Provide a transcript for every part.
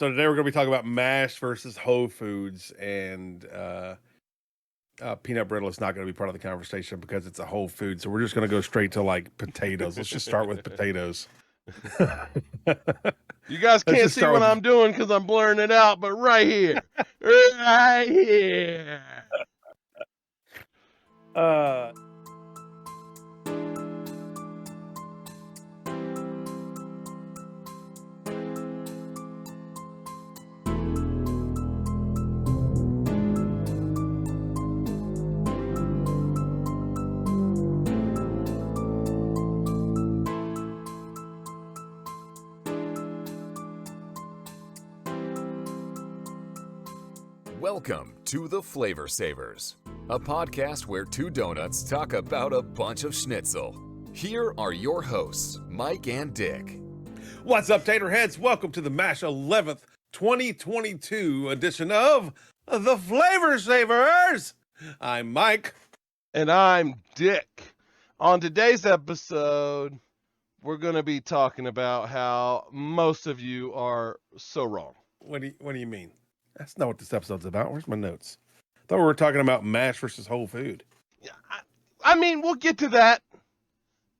So today we're going to be talking about mash versus whole foods, and peanut brittle is not going to be part of the conversation because it's a whole food. So we're just going to go straight to like potatoes. Let's just start with potatoes. You guys can't see what I'm doing because I'm blurring it out, but right here, right here. Welcome to The Flavor Savors, a podcast where two donuts talk about a bunch of schnitzel. Here are your hosts, Mike and Dick. What's up, Taterheads? Welcome to the MASH 11th 2022 edition of The Flavor Savors. I'm Mike. And I'm Dick. On today's episode, we're going to be talking about how most of you are so wrong. What do you mean? That's not what this episode's about. Where's my notes? I thought we were talking about mash versus whole food. Yeah, I mean, we'll get to that.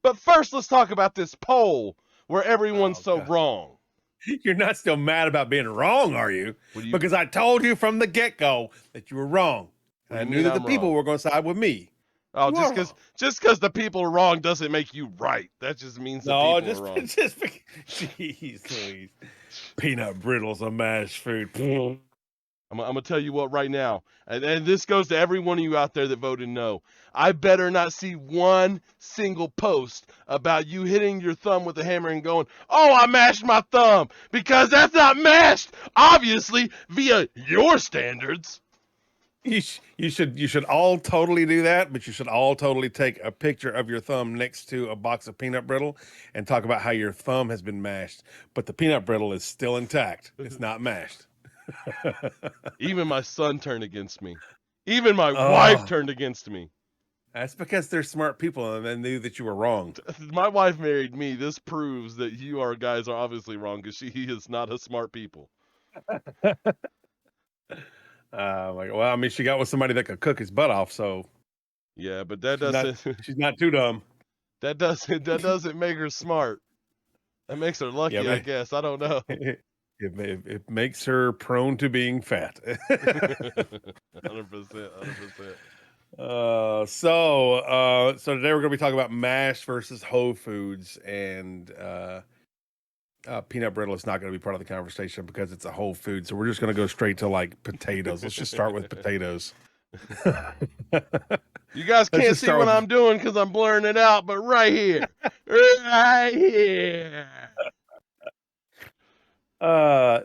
But first, let's talk about this poll where everyone's wrong. You're not still mad about being wrong, are you? Because I told you from the get-go that you were wrong. And I knew that the people were going to side with me. Oh, just because the people are wrong doesn't make you right. That just means the people are wrong. Jeez Louise. Peanut brittle's a mash food. I'm going to tell you what right now, and this goes to every one of you out there that voted no. I better not see one single post about you hitting your thumb with a hammer and going, oh, I mashed my thumb, because that's not mashed, obviously, via your standards. You should all totally do that, but you should all totally take a picture of your thumb next to a box of peanut brittle and talk about how your thumb has been mashed, but the peanut brittle is still intact. It's not mashed. Even my son turned against me. Even my wife turned against me. That's because they're smart people and they knew that you were wrong. My wife married me. This proves that you guys are obviously wrong because she is not a smart people. Well, I mean, she got with somebody that could cook his butt off, so yeah, but that doesn't. She's not too dumb. That doesn't make her smart. That makes her lucky, yeah, I guess. I don't know. It makes her prone to being fat. 100%. So today we're going to be talking about mash versus whole foods, and peanut brittle is not going to be part of the conversation because it's a whole food. So we're just going to go straight to like potatoes. Let's just start with potatoes. You guys can't see what I'm doing because I'm blurring it out, but right here, right here.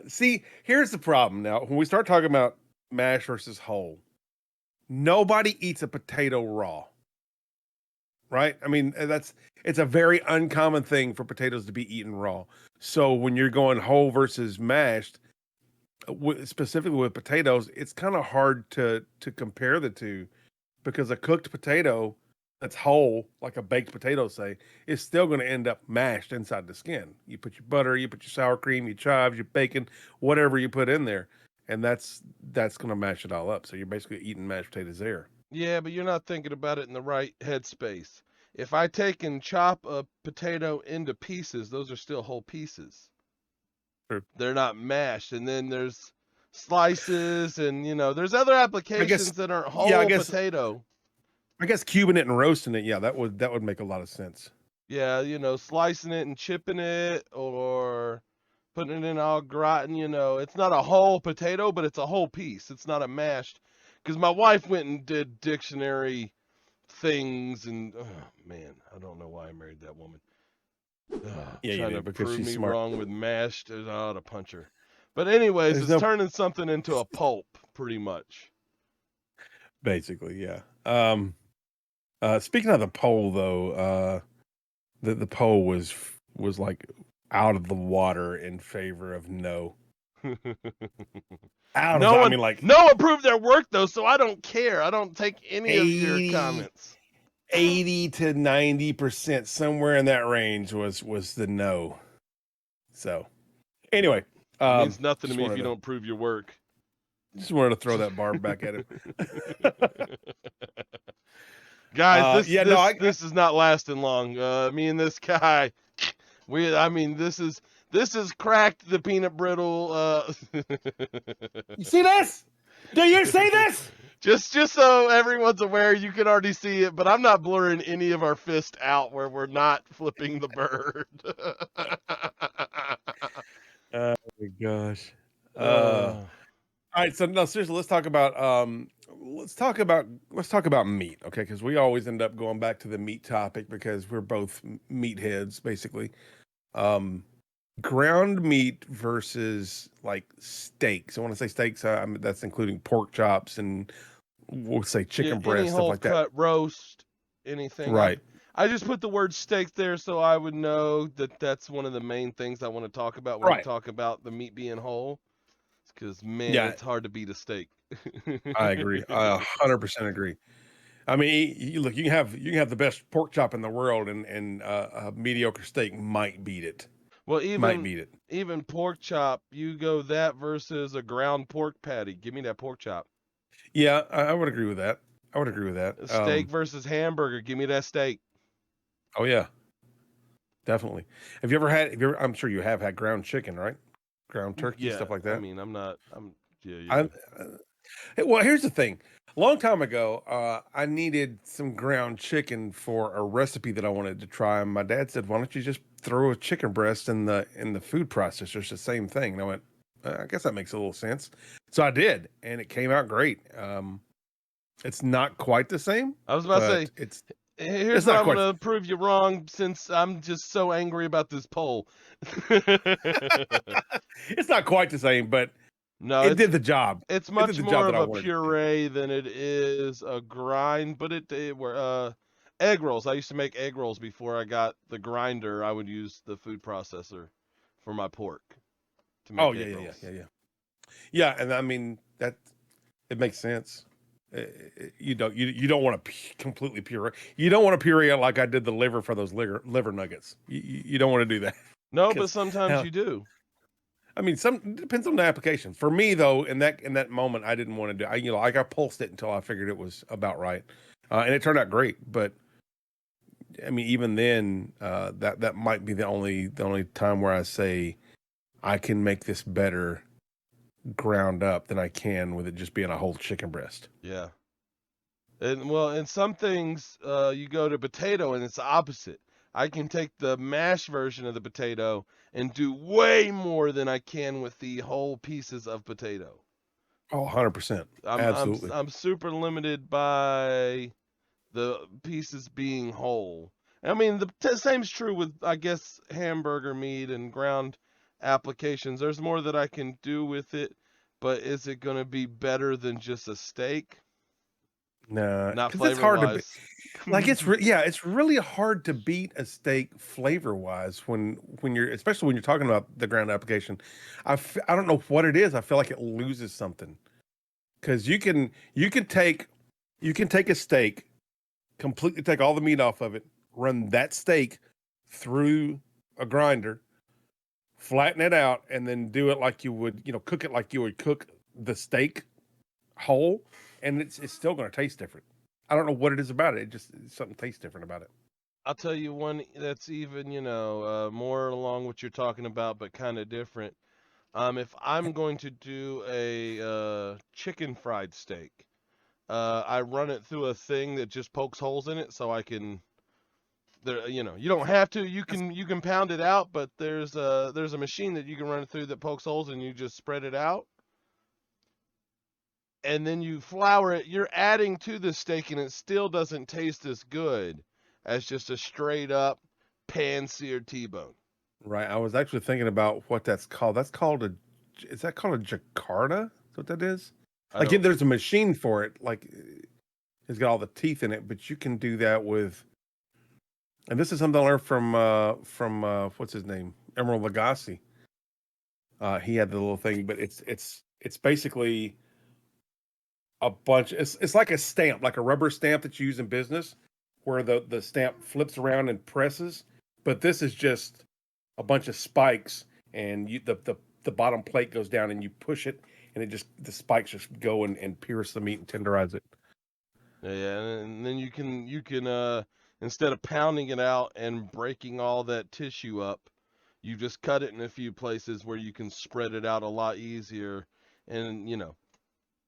See, here's the problem. Now, when we start talking about mash versus whole, nobody eats a potato raw, right? I mean, it's a very uncommon thing for potatoes to be eaten raw. So when you're going whole versus mashed, specifically with potatoes, it's kind of hard to compare the two, because a cooked potato that's whole, like a baked potato, say, is still going to end up mashed inside the skin. You put your butter, you put your sour cream, your chives, your bacon, whatever you put in there, and that's going to mash it all up. So you're basically eating mashed potatoes there. Yeah, but you're not thinking about it in the right headspace. If I take and chop a potato into pieces, those are still whole pieces. True. They're not mashed. And then there's slices, and there's other applications that aren't whole potato. I guess cubing it and roasting it, yeah, that would make a lot of sense. Yeah, slicing it and chipping it, or putting it in au gratin, it's not a whole potato, but it's a whole piece. It's not a mashed. Because my wife went and did dictionary things, and oh man, I don't know why I married that woman. Yeah, trying you to because prove she's me smart. Wrong with mashed. I ought to punch her. But anyways, it's turning something into a pulp, pretty much. Basically, yeah. Speaking of the poll, though, the poll was like out of the water in favor of no. No one proved their work though, so I don't care. I don't take any of your comments. 80 to 90%, somewhere in that range was the no. So anyway, It means nothing to just me if wanted you to- don't prove your work. Just wanted to throw that barb back at him. Guys, yeah, no, this is not lasting long. Me and this guy, this is cracked the peanut brittle. you see this? Do you see this? Just so everyone's aware, you can already see it, but I'm not blurring any of our fist out where we're not flipping the bird. Oh my gosh. Uh, All right, so no, seriously, let's talk about meat, okay? Because we always end up going back to the meat topic because we're both meatheads, basically. Um, Ground meat versus like steaks. I want to say steaks. That's including pork chops and we'll say chicken breast, any stuff whole like that. cut roast, anything. Right. I just put the word steak there so I would know that that's one of the main things I want to talk about when we Right. talk about the meat being whole. Because man, Yeah. it's hard to beat a steak. I agree. I 100% agree. I mean, look, you can have the best pork chop in the world, and a mediocre steak might beat it. Well, Might beat it. even pork chop, you go that versus a ground pork patty. Give me that pork chop. Yeah, I would agree with that. I would agree with that. A steak versus hamburger. Give me that steak. Oh yeah, definitely. Have you ever I'm sure you have had ground chicken, right? Ground turkey, stuff like that. I mean, I'm, well, here's the thing. A long time ago, I needed some ground chicken for a recipe that I wanted to try, and my dad said, "Why don't you just throw a chicken breast in the food processor? It's the same thing." And I went, "I guess that makes a little sense." So I did, and it came out great. It's not quite the same. I was about to say, here's it's what not I'm quite. going to prove you wrong since I'm just so angry about this poll. It's not quite the same, but no, it did the job. It's much more of a wanted. puree than it is a grind, but egg rolls. I used to make egg rolls before I got the grinder. I would use the food processor for my pork to make egg rolls. Yeah, and I mean that it makes sense. You don't want to completely puree. You don't want to puree it like I did the liver for those liver nuggets. You don't want to do that. No, but sometimes you do. I mean, it depends on the application. For me, though, in that moment, I didn't want to do. I pulsed it until I figured it was about right, and it turned out great. But I mean, even then, that might be the only time where I say I can make this better ground up than I can with it just being a whole chicken breast. Yeah. And some things you go to potato and it's the opposite. I can take the mashed version of the potato and do way more than I can with the whole pieces of potato. Oh, 100%. Absolutely. I'm super limited by the pieces being whole. I mean, the same's true with, I guess, hamburger meat and ground applications. There's more that I can do with it, but is it going to be better than just a steak? No, not because it's hard to be. Like it's really hard to beat a steak flavor wise when you're, especially when you're talking about the ground application. I don't know what it is. I feel like it loses something because you can take a steak, completely take all the meat off of it, run that steak through a grinder, flatten it out, and then do it like you would, cook it like you would cook the steak whole, and it's still going to taste different. I don't know what it is about it. It just something tastes different about it. I'll tell you one that's even, more along what you're talking about, but kind of different. If I'm going to do a chicken fried steak, I run it through a thing that just pokes holes in it, so I can. You don't have to. You can pound it out, but there's a machine that you can run it through that pokes holes, and you just spread it out. And then you flour it, you're adding to the steak, and it still doesn't taste as good as just a straight up pan-seared T-bone. Right. I was actually thinking about what that's called. Is that called a Jakarta? Is what that is? There's a machine for it. Like, it's got all the teeth in it, but you can do that with. And this is something I learned from what's his name, Emerald Lagasse. He had the little thing, but it's basically a bunch. It's like a stamp, like a rubber stamp that you use in business, where the stamp flips around and presses. But this is just a bunch of spikes, and the the bottom plate goes down and you push it, and the spikes just go and pierce the meat and tenderize it. Yeah, and then you can instead of pounding it out and breaking all that tissue up, you just cut it in a few places where you can spread it out a lot easier, and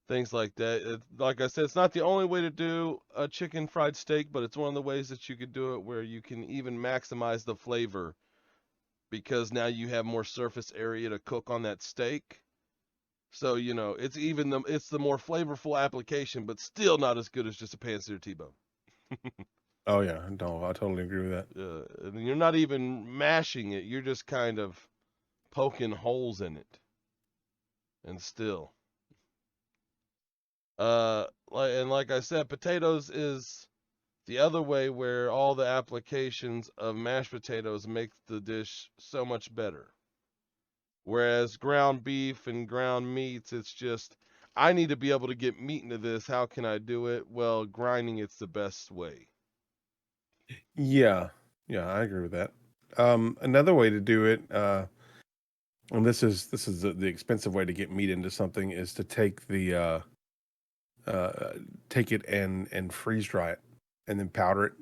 things like that. Like I said, it's not the only way to do a chicken fried steak, but it's one of the ways that you could do it where you can even maximize the flavor, because now you have more surface area to cook on that steak. So, it's the more flavorful application, but still not as good as just a pan-seared T-bone. Oh yeah, no, I totally agree with that. And you're not even mashing it; you're just kind of poking holes in it, and still. Like I said, potatoes is the other way where all the applications of mashed potatoes make the dish so much better. Whereas ground beef and ground meats, it's just, I need to be able to get meat into this. How can I do it? Well, grinding it's the best way. Yeah, I agree with that. Another way to do it, and this is the expensive way to get meat into something, is to take take it and freeze dry it, and then powder it.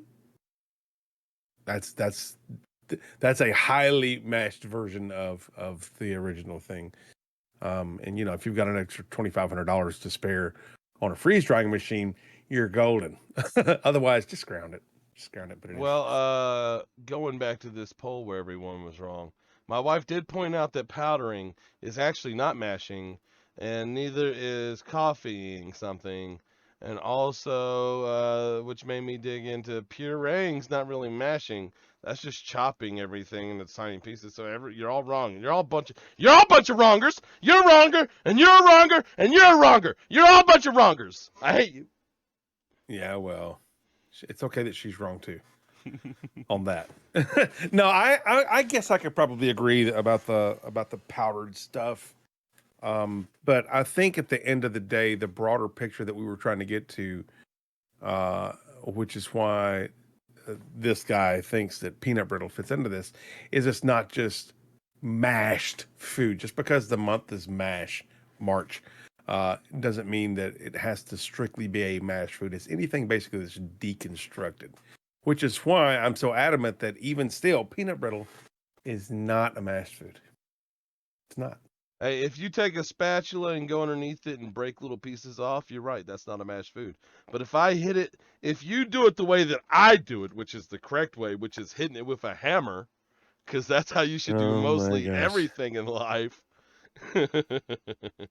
That's a highly mashed version of the original thing. And if you've got an extra $2,500 to spare on a freeze drying machine, you're golden. Otherwise, just ground it. Put it in. Well, going back to this poll where everyone was wrong, my wife did point out that powdering is actually not mashing, and neither is coffeeing something. And also, which made me dig into pureeing's not really mashing. That's just chopping everything into tiny pieces. So you're all wrong. You're all a bunch of wrongers. You're wronger, and you're wronger, and you're wronger. You're all a bunch of wrongers. I hate you. Yeah, well, it's okay that she's wrong too on that. No, I guess I could probably agree about the powdered stuff. But I think at the end of the day, the broader picture that we were trying to get to, which is why this guy thinks that peanut brittle fits into this, is it's not just mashed food. Just because the month is March, doesn't mean that it has to strictly be a mashed food. It's anything basically that's deconstructed, which is why I'm so adamant that even still, peanut brittle is not a mashed food. It's not. Hey, if you take a spatula and go underneath it and break little pieces off, you're right. That's not a mashed food. But if you do it the way that I do it, which is the correct way, which is hitting it with a hammer, because that's how you should do mostly everything in life. Oh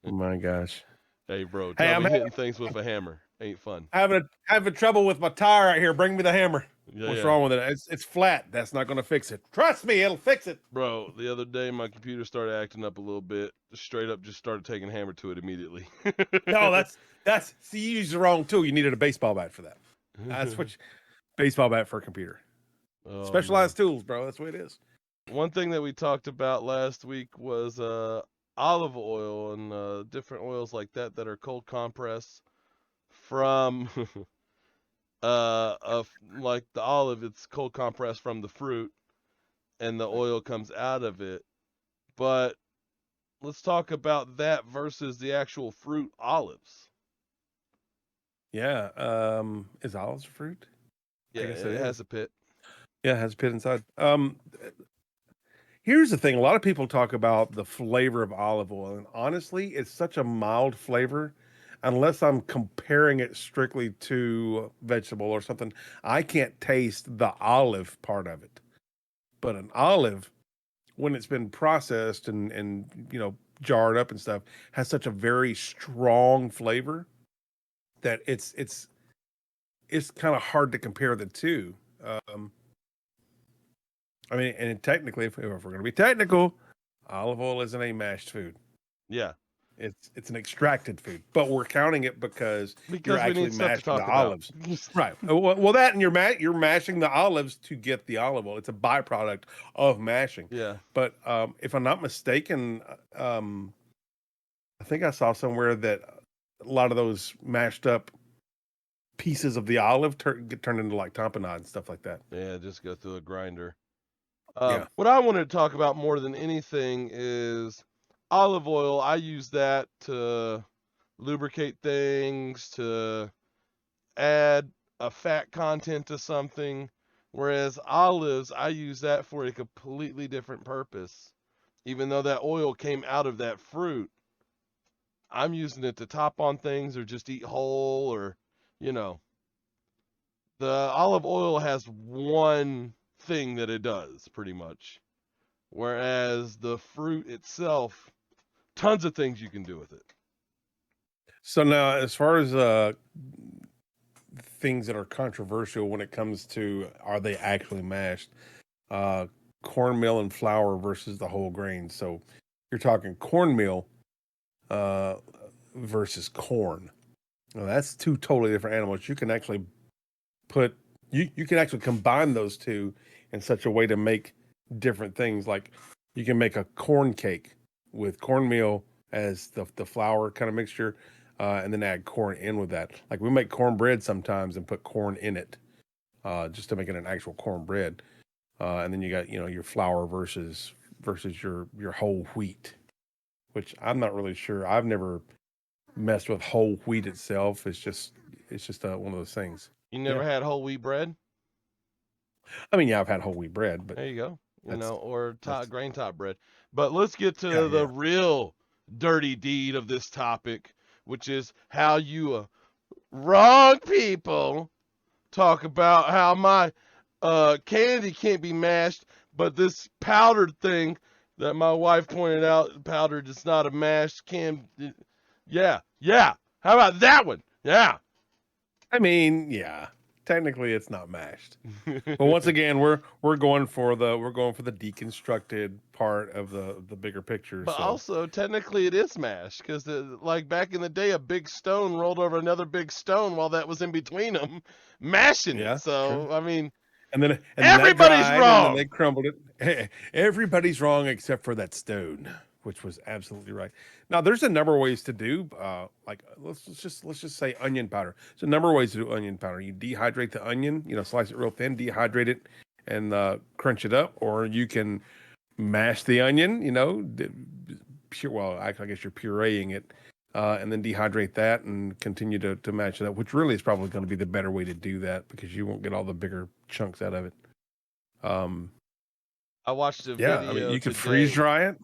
my gosh. Hey, bro, tell me hitting things with a hammer ain't fun. Having trouble with my tire right here. Bring me the hammer. Yeah, What's wrong with it? It's flat. That's not going to fix it. Trust me, it'll fix it. Bro, the other day my computer started acting up a little bit. Straight up just started taking hammer to it immediately. No, see, you used the wrong tool. You needed a baseball bat for that. That's baseball bat for a computer. Oh, specialized tools, bro. That's the way it is. One thing that we talked about last week was olive oil and different oils like that are cold compressed from like the olive, it's cold compressed from the fruit and the oil comes out of it. But let's talk about that versus the actual fruit olives. Yeah. Is olives fruit? Yeah, it has a pit. Yeah, it has a pit inside. Here's the thing. A lot of people talk about the flavor of olive oil, and honestly, it's such a mild flavor. Unless I'm comparing it strictly to vegetable or something, I can't taste the olive part of it. But an olive, when it's been processed and jarred up and stuff, has such a very strong flavor that it's kind of hard to compare the two. I mean, and technically, if we're going to be technical, olive oil isn't a mashed food. Yeah. It's an extracted food, but we're counting it because you're actually mashing the olives. Right. Well, that and you're mashing the olives to get the olive oil. It's a byproduct of mashing. Yeah. But if I'm not mistaken, I think I saw somewhere that a lot of those mashed up pieces of the olive get turned into like tapenade and stuff like that. Yeah, just go through a grinder. Yeah. What I wanted to talk about more than anything is olive oil, I use that to lubricate things, to add a fat content to something. Whereas olives, I use that for a completely different purpose. Even though that oil came out of that fruit, I'm using it to top on things or just eat whole or, you know. The olive oil has one thing that it does, pretty much. Whereas the fruit itself, tons of things you can do with it. So now, as far as things that are controversial when it comes to are they actually mashed, cornmeal and flour versus the whole grain. So you're talking cornmeal versus corn. Now, that's two totally different animals. You can actually you can actually combine those two in such a way to make different things. Like you can make a corn cake with cornmeal as the flour kind of mixture, and then add corn in with that. Like we make cornbread sometimes and put corn in it, just to make it an actual cornbread. And then you got your flour versus your whole wheat, which I'm not really sure. I've never messed with whole wheat itself. It's just one of those things. You never had whole wheat bread? I mean, yeah, I've had whole wheat bread, but There you go. Or that's- grain top bread. But let's get to the real dirty deed of this topic, which is how you wrong people talk about how my candy can't be mashed, but this powdered thing that my wife pointed out, powdered is not a mashed can. Yeah. How about that one? Yeah. I mean, yeah. Technically, it's not mashed, but once again, we're going for the deconstructed part of the bigger picture. But so. also, technically, it is mashed because, like back in the day, a big stone rolled over another big stone while that was in between them, mashing it. So, true. I mean, and then everybody's wrong. And then they crumbled it. Everybody's wrong except for that stone, which was absolutely right. Now, there's a number of ways to do, like let's just say onion powder. There's a number of ways to do onion powder. You dehydrate the onion, slice it real thin, dehydrate it, and crunch it up, or you can mash the onion, I guess you're pureeing it, and then dehydrate that and continue to mash it up, which really is probably going to be the better way to do that because you won't get all the bigger chunks out of it. I watched a video. I mean, you could today. freeze dry it.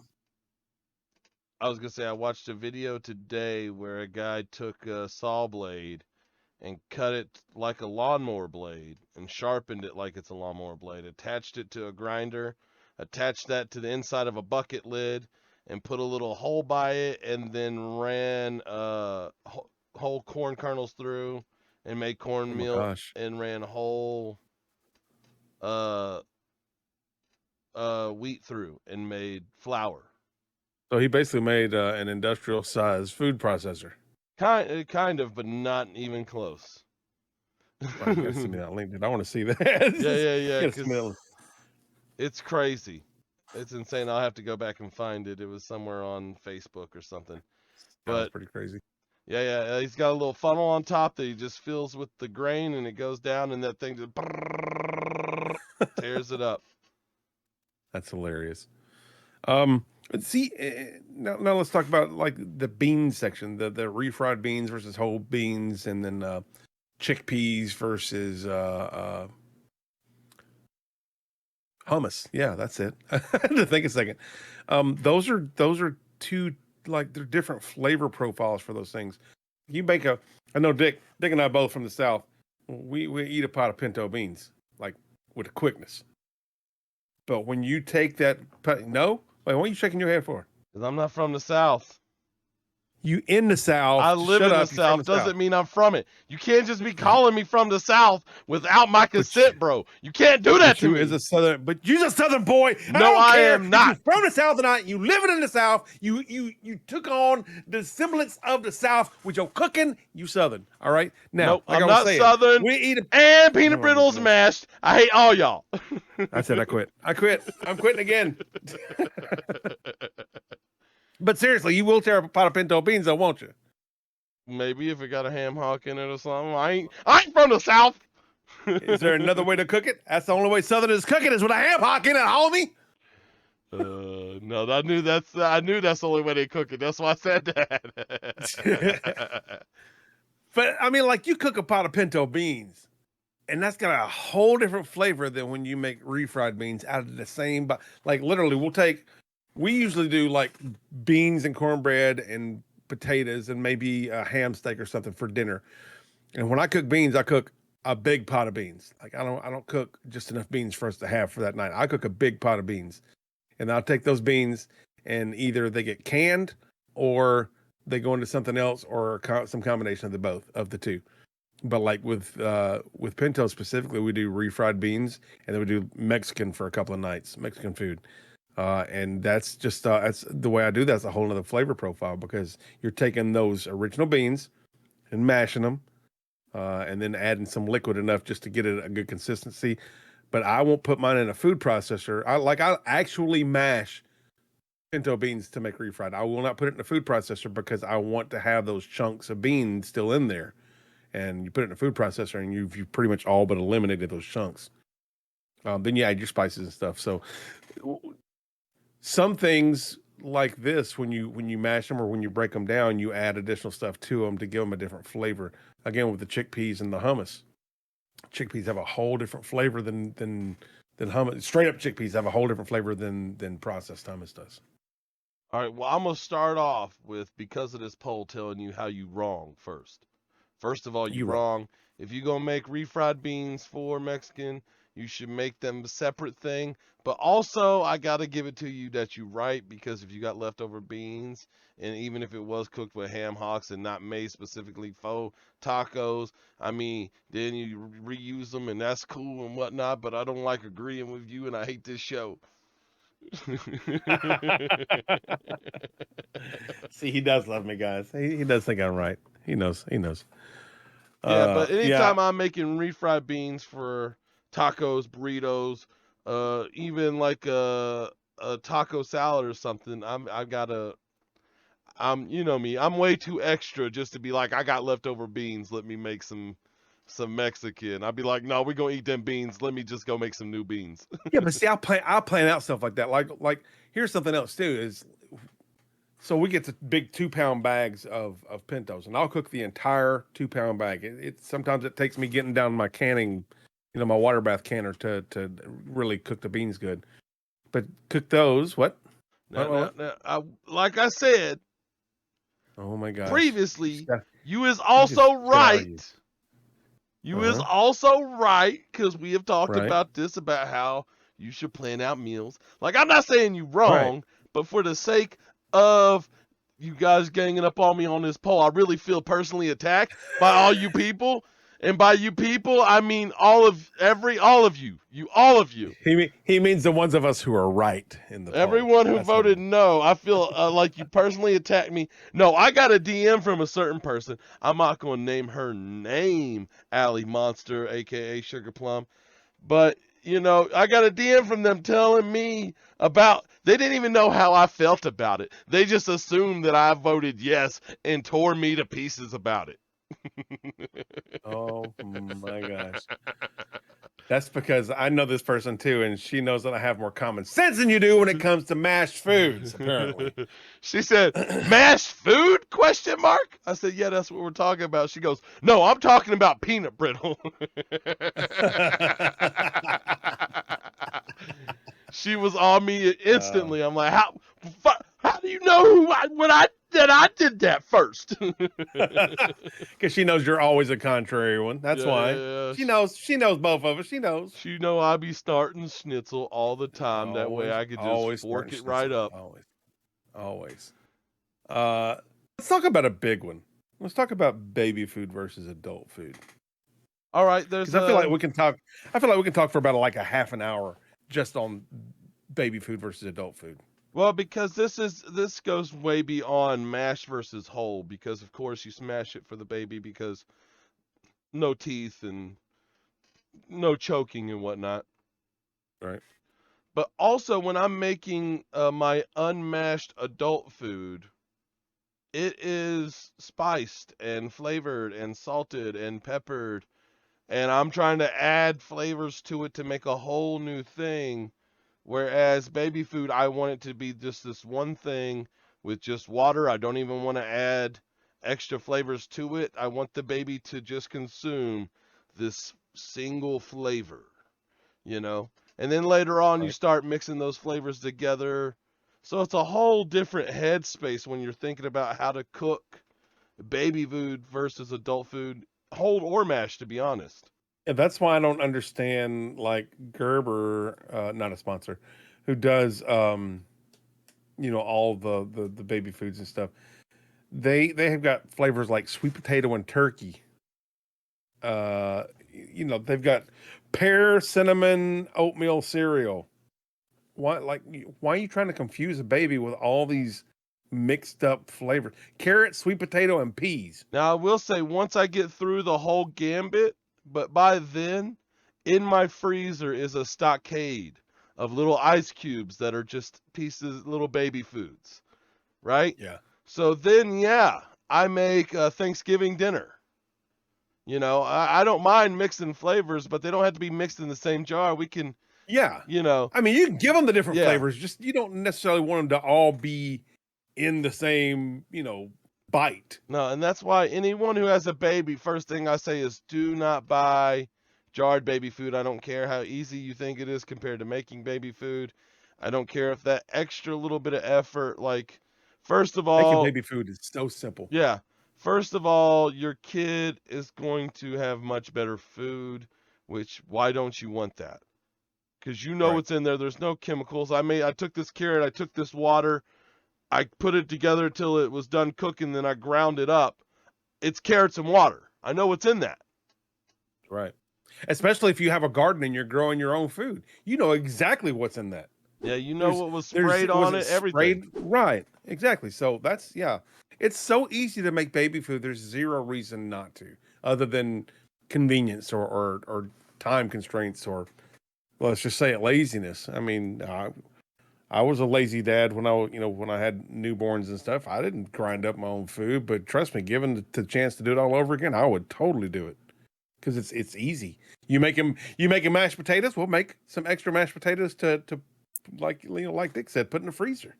I was gonna say I watched a video today where a guy took a saw blade and cut it like a lawnmower blade and sharpened it like it's a lawnmower blade, attached it to a grinder, attached that to the inside of a bucket lid, and put a little hole by it, and then ran whole corn kernels through and made cornmeal, and ran whole wheat through and made flour. So he basically made an industrial size food processor. Kind of, but not even close. Well, you gotta send me that link, dude. I want to see that. Yeah. 'Cause it's crazy. It's insane. I'll have to go back and find it. It was somewhere on Facebook or something. But that's pretty crazy. Yeah. He's got a little funnel on top that he just fills with the grain, and it goes down, and that thing just tears it up. That's hilarious. See, now let's talk about like the bean section, the refried beans versus whole beans, and then chickpeas versus hummus. Yeah, that's it. I had to think a second. Those are two, like, they're different flavor profiles for those things. You make I know Dick and I both from the South. We eat a pot of pinto beans like with quickness. But when you take that, no. Wait, what are you shaking your head for? Because I'm not from the South. You in the South. I live in the South. Doesn't mean I'm from it. You can't just be calling me from the South without my consent, bro. You can't do that to me. But you're a Southern boy. No, I am not. You're from the South or not. You living in the South. You took on the semblance of the South with your cooking. You Southern. All right. Now, nope, I'm not Southern. We eat and peanut brittles mashed. I hate all y'all. I said I quit. I'm quitting again. But seriously, you will tear up a pot of pinto beans, though, won't you? Maybe if it got a ham hock in it or something. I ain't from the South. Is there another way to cook it? That's the only way Southerners cook it is with a ham hock in it, homie. No, I knew that's the only way they cook it. That's why I said that. But I mean, like you cook a pot of pinto beans, and that's got a whole different flavor than when you make refried beans out of the same. But like literally, we usually do like beans and cornbread and potatoes and maybe a ham steak or something for dinner. And when I cook beans, I cook a big pot of beans. Like I don't cook just enough beans for us to have for that night. I cook a big pot of beans, and I'll take those beans and either they get canned or they go into something else or some combination of the both of the two. But like with pinto specifically, we do refried beans and then we do Mexican for a couple of nights, Mexican food. And that's just that's the way I do. That's a whole nother flavor profile because you're taking those original beans and mashing them, and then adding some liquid enough just to get it a good consistency. But I won't put mine in a food processor. I actually mash pinto beans to make refried. I will not put it in a food processor because I want to have those chunks of beans still in there. And you put it in a food processor and you've pretty much all but eliminated those chunks. Then you add your spices and stuff. So some things like this, when you mash them or when you break them down, you add additional stuff to them to give them a different flavor. Again, with the chickpeas and the hummus, chickpeas have a whole different flavor than hummus. Straight up chickpeas have a whole different flavor than processed hummus does. All right, well, I'm going to start off with, because of this poll, telling you how you wrong first. First of all, you wrong. If you're going to make refried beans for Mexican, you should make them a separate thing. But also, I got to give it to you that you're right, because if you got leftover beans, and even if it was cooked with ham hocks and not made specifically for tacos, I mean, then you reuse them, and that's cool and whatnot, but I don't like agreeing with you, and I hate this show. See, he does love me, guys. He does think I'm right. He knows. Yeah, but anytime I'm making refried beans for tacos, burritos, even like a taco salad or something, you know me, I'm way too extra just to be like, I got leftover beans, let me make some Mexican. I'd be like, no, we're gonna eat them beans. Let me just go make some new beans. Yeah, but see, I'll plan out stuff like that. Like here's something else too is, so we get the big 2-pound bags of pintos, and I'll cook the entire 2-pound bag. Sometimes it takes me getting down my canning, my water bath canner to really cook the beans good. But cook those. What? Now, like I said, oh my gosh! Previously, you is also right. You is also right, because we have talked about this, about how you should plan out meals. Like, I'm not saying you wrong, but for the sake of you guys ganging up on me on this poll, I really feel personally attacked by all you people. And by you people, I mean all of you. He means the ones of us who are right in the poll. Everyone who voted no, I feel like you personally attacked me. No, I got a DM from a certain person. I'm not going to name her name, Allie Monster, a.k.a. Sugar Plum. But, I got a DM from them telling me about, they didn't even know how I felt about it. They just assumed that I voted yes and tore me to pieces about it. Oh my gosh. That's because I know this person too, and she knows that I have more common sense than you do when it comes to mashed foods, apparently. She said, mashed food? ? I said, yeah, that's what we're talking about. She goes, no, I'm talking about peanut brittle. She was on me instantly. I'm like, how do you know that I did that first? Because she knows you're always a contrary one. That's why. Yeah. She knows both of us. She knows. She know I be starting schnitzel all the time. That way I could just fork it right up. Always. Let's talk about a big one. Let's talk about baby food versus adult food. All right, I feel like we can talk. I feel like we can talk for about like a half an hour just on baby food versus adult food. Well, because this goes way beyond mash versus whole, because of course you smash it for the baby because no teeth and no choking and whatnot. Right. But also when I'm making my unmashed adult food, it is spiced and flavored and salted and peppered, and I'm trying to add flavors to it to make a whole new thing Whereas baby food, I want it to be just this one thing with just water. I don't even want to add extra flavors to it. I want the baby to just consume this single flavor, you know? And then later on, you Right. start mixing those flavors together. So it's a whole different headspace when you're thinking about how to cook baby food versus adult food, whole or mashed, to be honest. Yeah, that's why I don't understand like Gerber, not a sponsor, who does all the baby foods and stuff. They have got flavors like sweet potato and turkey. They've got pear cinnamon oatmeal cereal. Why are you trying to confuse a baby with all these mixed up flavors? Carrot, sweet potato, and peas. Now, I will say, once I get through the whole gambit, but by then, in my freezer is a stockade of little ice cubes that are just pieces, little baby foods, right? Yeah. So then, yeah, I make a Thanksgiving dinner. You know, I don't mind mixing flavors, but they don't have to be mixed in the same jar. We can, Yeah. you know, I mean, you can give them the different yeah. flavors, just you don't necessarily want them to all be in the same, bite. No, and that's why anyone who has a baby, first thing I say is do not buy jarred baby food. I don't care how easy you think it is compared to making baby food. I don't care if that extra little bit of effort, like, first of Making all, baby food is so simple. yeah, first of all, your kid is going to have much better food, which why don't you want that? Because you know Right. what's in there. There's no chemicals. I took this carrot, I took this water, I put it together till it was done cooking, then I ground it up. It's carrots and water. I know what's in that. Right. Especially if you have a garden and you're growing your own food. You know exactly what's in that. Yeah, you know There's what was there's sprayed was on it it, everything. sprayed? Right. Exactly. So that's yeah. It's so easy to make baby food. There's zero reason not to, other than convenience or time constraints or let's just say it laziness. I mean, I was a lazy dad when when I had newborns and stuff. I didn't grind up my own food, but trust me, given the chance to do it all over again, I would totally do it because it's easy. You make mashed potatoes. We'll make some extra mashed potatoes to like Dick said, put in the freezer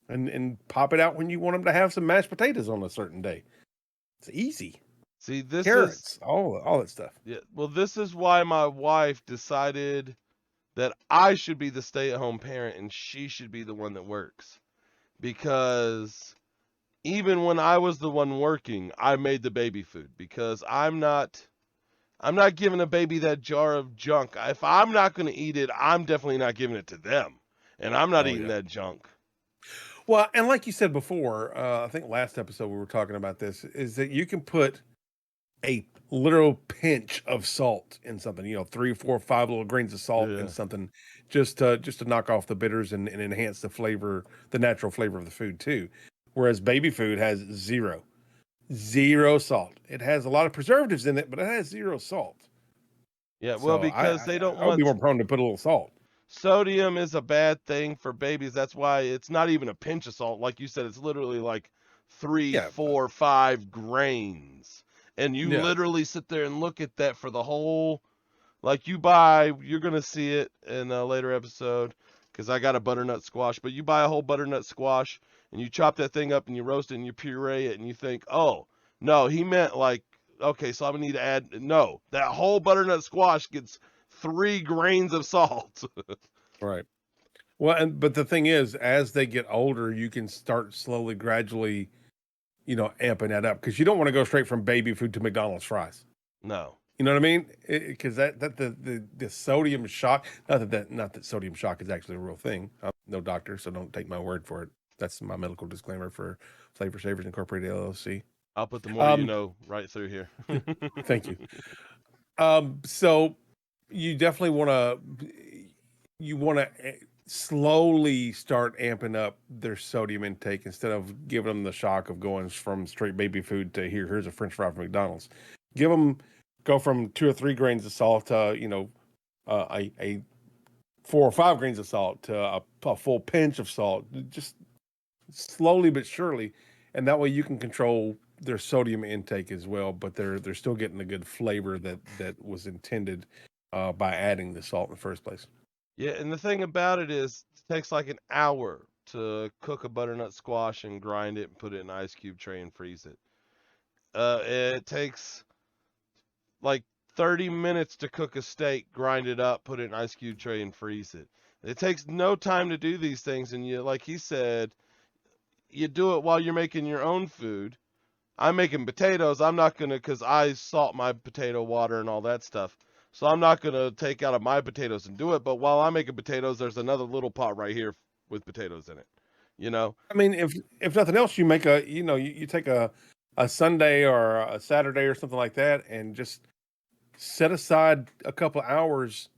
and pop it out when you want them to have some mashed potatoes on a certain day. It's easy. See, this is Carrots, all that stuff. yeah, well, this is why my wife decided that I should be the stay-at-home parent and she should be the one that works. Because even when I was the one working, I made the baby food because I'm not giving a baby that jar of junk. If I'm not going to eat it, I'm definitely not giving it to them. And I'm not Oh eating yeah. that junk. Well, and like you said before, I think last episode we were talking about this, is that you can put a literal pinch of salt in something, 3, 4, 5 little grains of salt in Yeah. something just to knock off the bitters and enhance the flavor, the natural flavor of the food too. Whereas baby food has zero salt. It has a lot of preservatives in it, but it has zero salt. Yeah, well, So because they don't I would be want more prone to put a little salt. sodium is a bad thing for babies. That's why it's not even a pinch of salt. Like you said, it's literally like three, Yeah, 4, 5 grains. And you yeah, literally sit there and look at that for the whole, like you're going to see it in a later episode because I got a butternut squash, but you buy a whole butternut squash and you chop that thing up and you roast it and you puree it and you think, oh, no, he meant like, okay, so I'm going to need to add, no, that whole butternut squash gets 3 grains of salt. right. Well, but the thing is, as they get older, you can start slowly, gradually, amping that up because you don't want to go straight from baby food to McDonald's fries. No. You know what I mean? Because the sodium shock. Not that sodium shock is actually a real thing. I'm no doctor, so don't take my word for it. That's my medical disclaimer for Flavor Savors Incorporated LLC. I'll put the more you Um, know right through here. thank you. So you definitely want to slowly start amping up their sodium intake instead of giving them the shock of going from straight baby food to here's a French fry from McDonald's. Go from 2 or 3 grains of salt to a 4 or 5 grains of salt to a full pinch of salt, just slowly but surely, and that way you can control their sodium intake as well, but they're still getting the good flavor that was intended by adding the salt in the first place. Yeah, and the thing about it is, it takes like an hour to cook a butternut squash and grind it and put it in an ice cube tray and freeze it. It takes like 30 minutes to cook a steak, grind it up, put it in an ice cube tray and freeze it. It takes no time to do these things, and you, like he said, you do it while you're making your own food. I'm making potatoes. I'm not gonna, cause I salt my potato water and all that stuff. So I'm not gonna take out of my potatoes and do it. But while I'm making potatoes, there's another little pot right here with potatoes in it. You know? I mean, if nothing else, you make a you take a Sunday or a Saturday or something like that, and just set aside a couple hours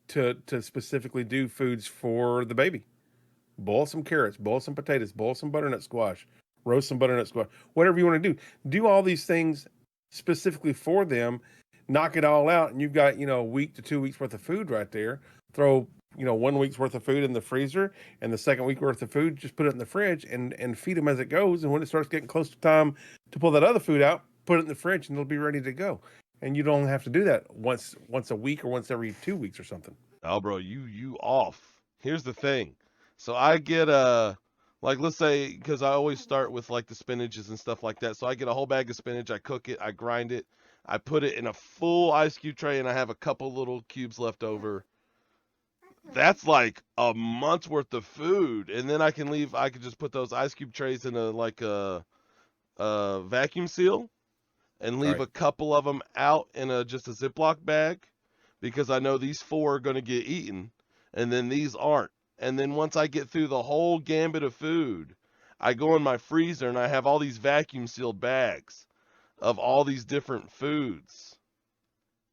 to specifically do foods for the baby. Boil some carrots, boil some potatoes, boil some butternut squash, roast some butternut squash, whatever you want to do. Do all these things specifically for them, knock it all out, and you've got, a week to 2 weeks worth of food right there. Throw, 1 week's worth of food in the freezer, and the second week worth of food, just put it in the fridge and feed them as it goes. And when it starts getting close to time to pull that other food out, put it in the fridge and it'll be ready to go. And you don't have to do that once a week or once every 2 weeks or something. Oh, bro, you off. Here's the thing. So I get like, let's say, because I always start with like the spinaches and stuff like that. So I get a whole bag of spinach, I cook it, I grind it, I put it in a full ice cube tray, and I have a couple little cubes left over. That's like a month's worth of food, and then I could just put those ice cube trays in a vacuum seal and leave Right. a couple of them out in just a Ziploc bag, because I know these 4 are going to get eaten, and then these aren't. And then once I get through the whole gambit of food, I go in my freezer and I have all these vacuum sealed bags of all these different foods.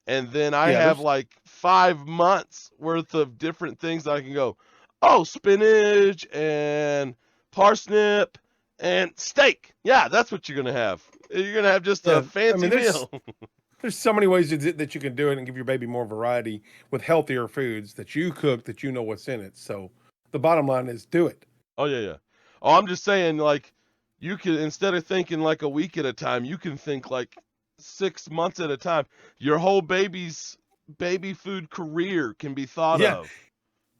And then I Yeah, have there's like 5 months worth of different things that I can go, oh, spinach and parsnip and steak. Yeah, that's what you're going to have. You're going to have just a yeah. I fancy mean, meal. there's so many ways that you can do it and give your baby more variety with healthier foods that you cook that you know what's in it. So the bottom line is do it. Oh, yeah, yeah. Oh, I'm just saying, like, you can, instead of thinking like a week at a time, you can think like 6 months at a time. Your whole baby food career can be thought Yeah. of.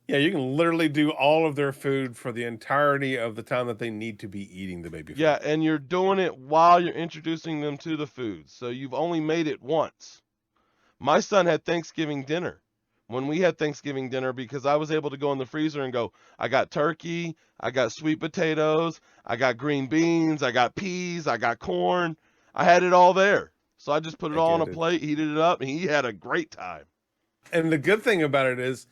Yeah, you can literally do all of their food for the entirety of the time that they need to be eating the baby food. Yeah, and you're doing it while you're introducing them to the food. So you've only made it once. My son had Thanksgiving dinner. When we had Thanksgiving dinner, because I was able to go in the freezer and go, I got turkey, I got sweet potatoes, I got green beans, I got peas, I got corn. I had it all there. So I just put it Heck all yeah, on a dude. plate, heated it up, and he had a great time. And the good thing about it is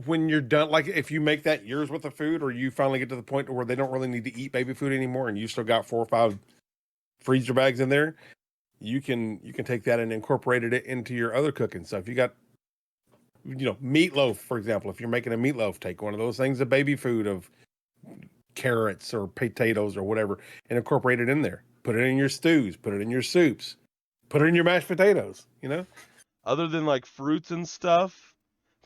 when you're done, like if you make that year's worth of food, or you finally get to the point where they don't really need to eat baby food anymore, and you still got 4 or 5 freezer bags in there, you can take that and incorporate it into your other cooking. So if you got meatloaf, for example, if you're making a meatloaf, take one of those things of baby food of carrots or potatoes or whatever and incorporate it in there. Put it in your stews, put it in your soups, put it in your mashed potatoes. Other than like fruits and stuff,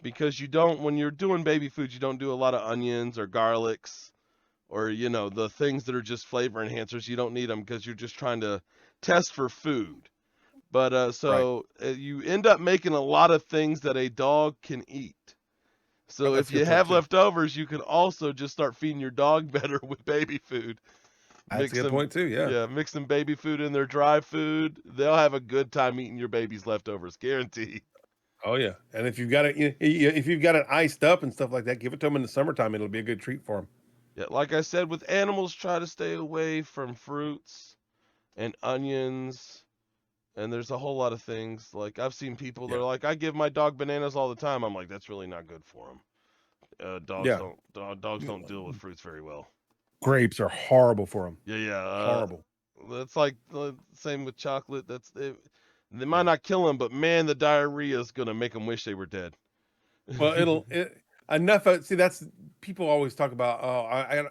because you don't, when you're doing baby food, you don't do a lot of onions or garlics or, the things that are just flavor enhancers. You don't need them because you're just trying to test for food. But Right. you end up making a lot of things that a dog can eat. Oh, So that's if a you good point have too. leftovers, you can also just start feeding your dog better with baby food. That's a Mix good some, point too. Yeah. yeah, mix some baby food in their dry food. They'll have a good time eating your baby's leftovers, guaranteed. Oh yeah. And if you've got it, if you've got it iced up and stuff like that, give it to them in the summertime. It'll be a good treat for them. Yeah, like I said, with animals, try to stay away from fruits and onions. And there's a whole lot of things. Like I've seen people, Yeah. they're like, I give my dog bananas all the time. I'm like, that's really not good for them. Yeah. Dogs don't deal with fruits very well. Grapes are horrible for them. Yeah, yeah. Horrible. That's like the same with chocolate. They might Yeah. not kill them, but man, the diarrhea is gonna make them wish they were dead. Well, enough. See, that's people always talk about. Oh,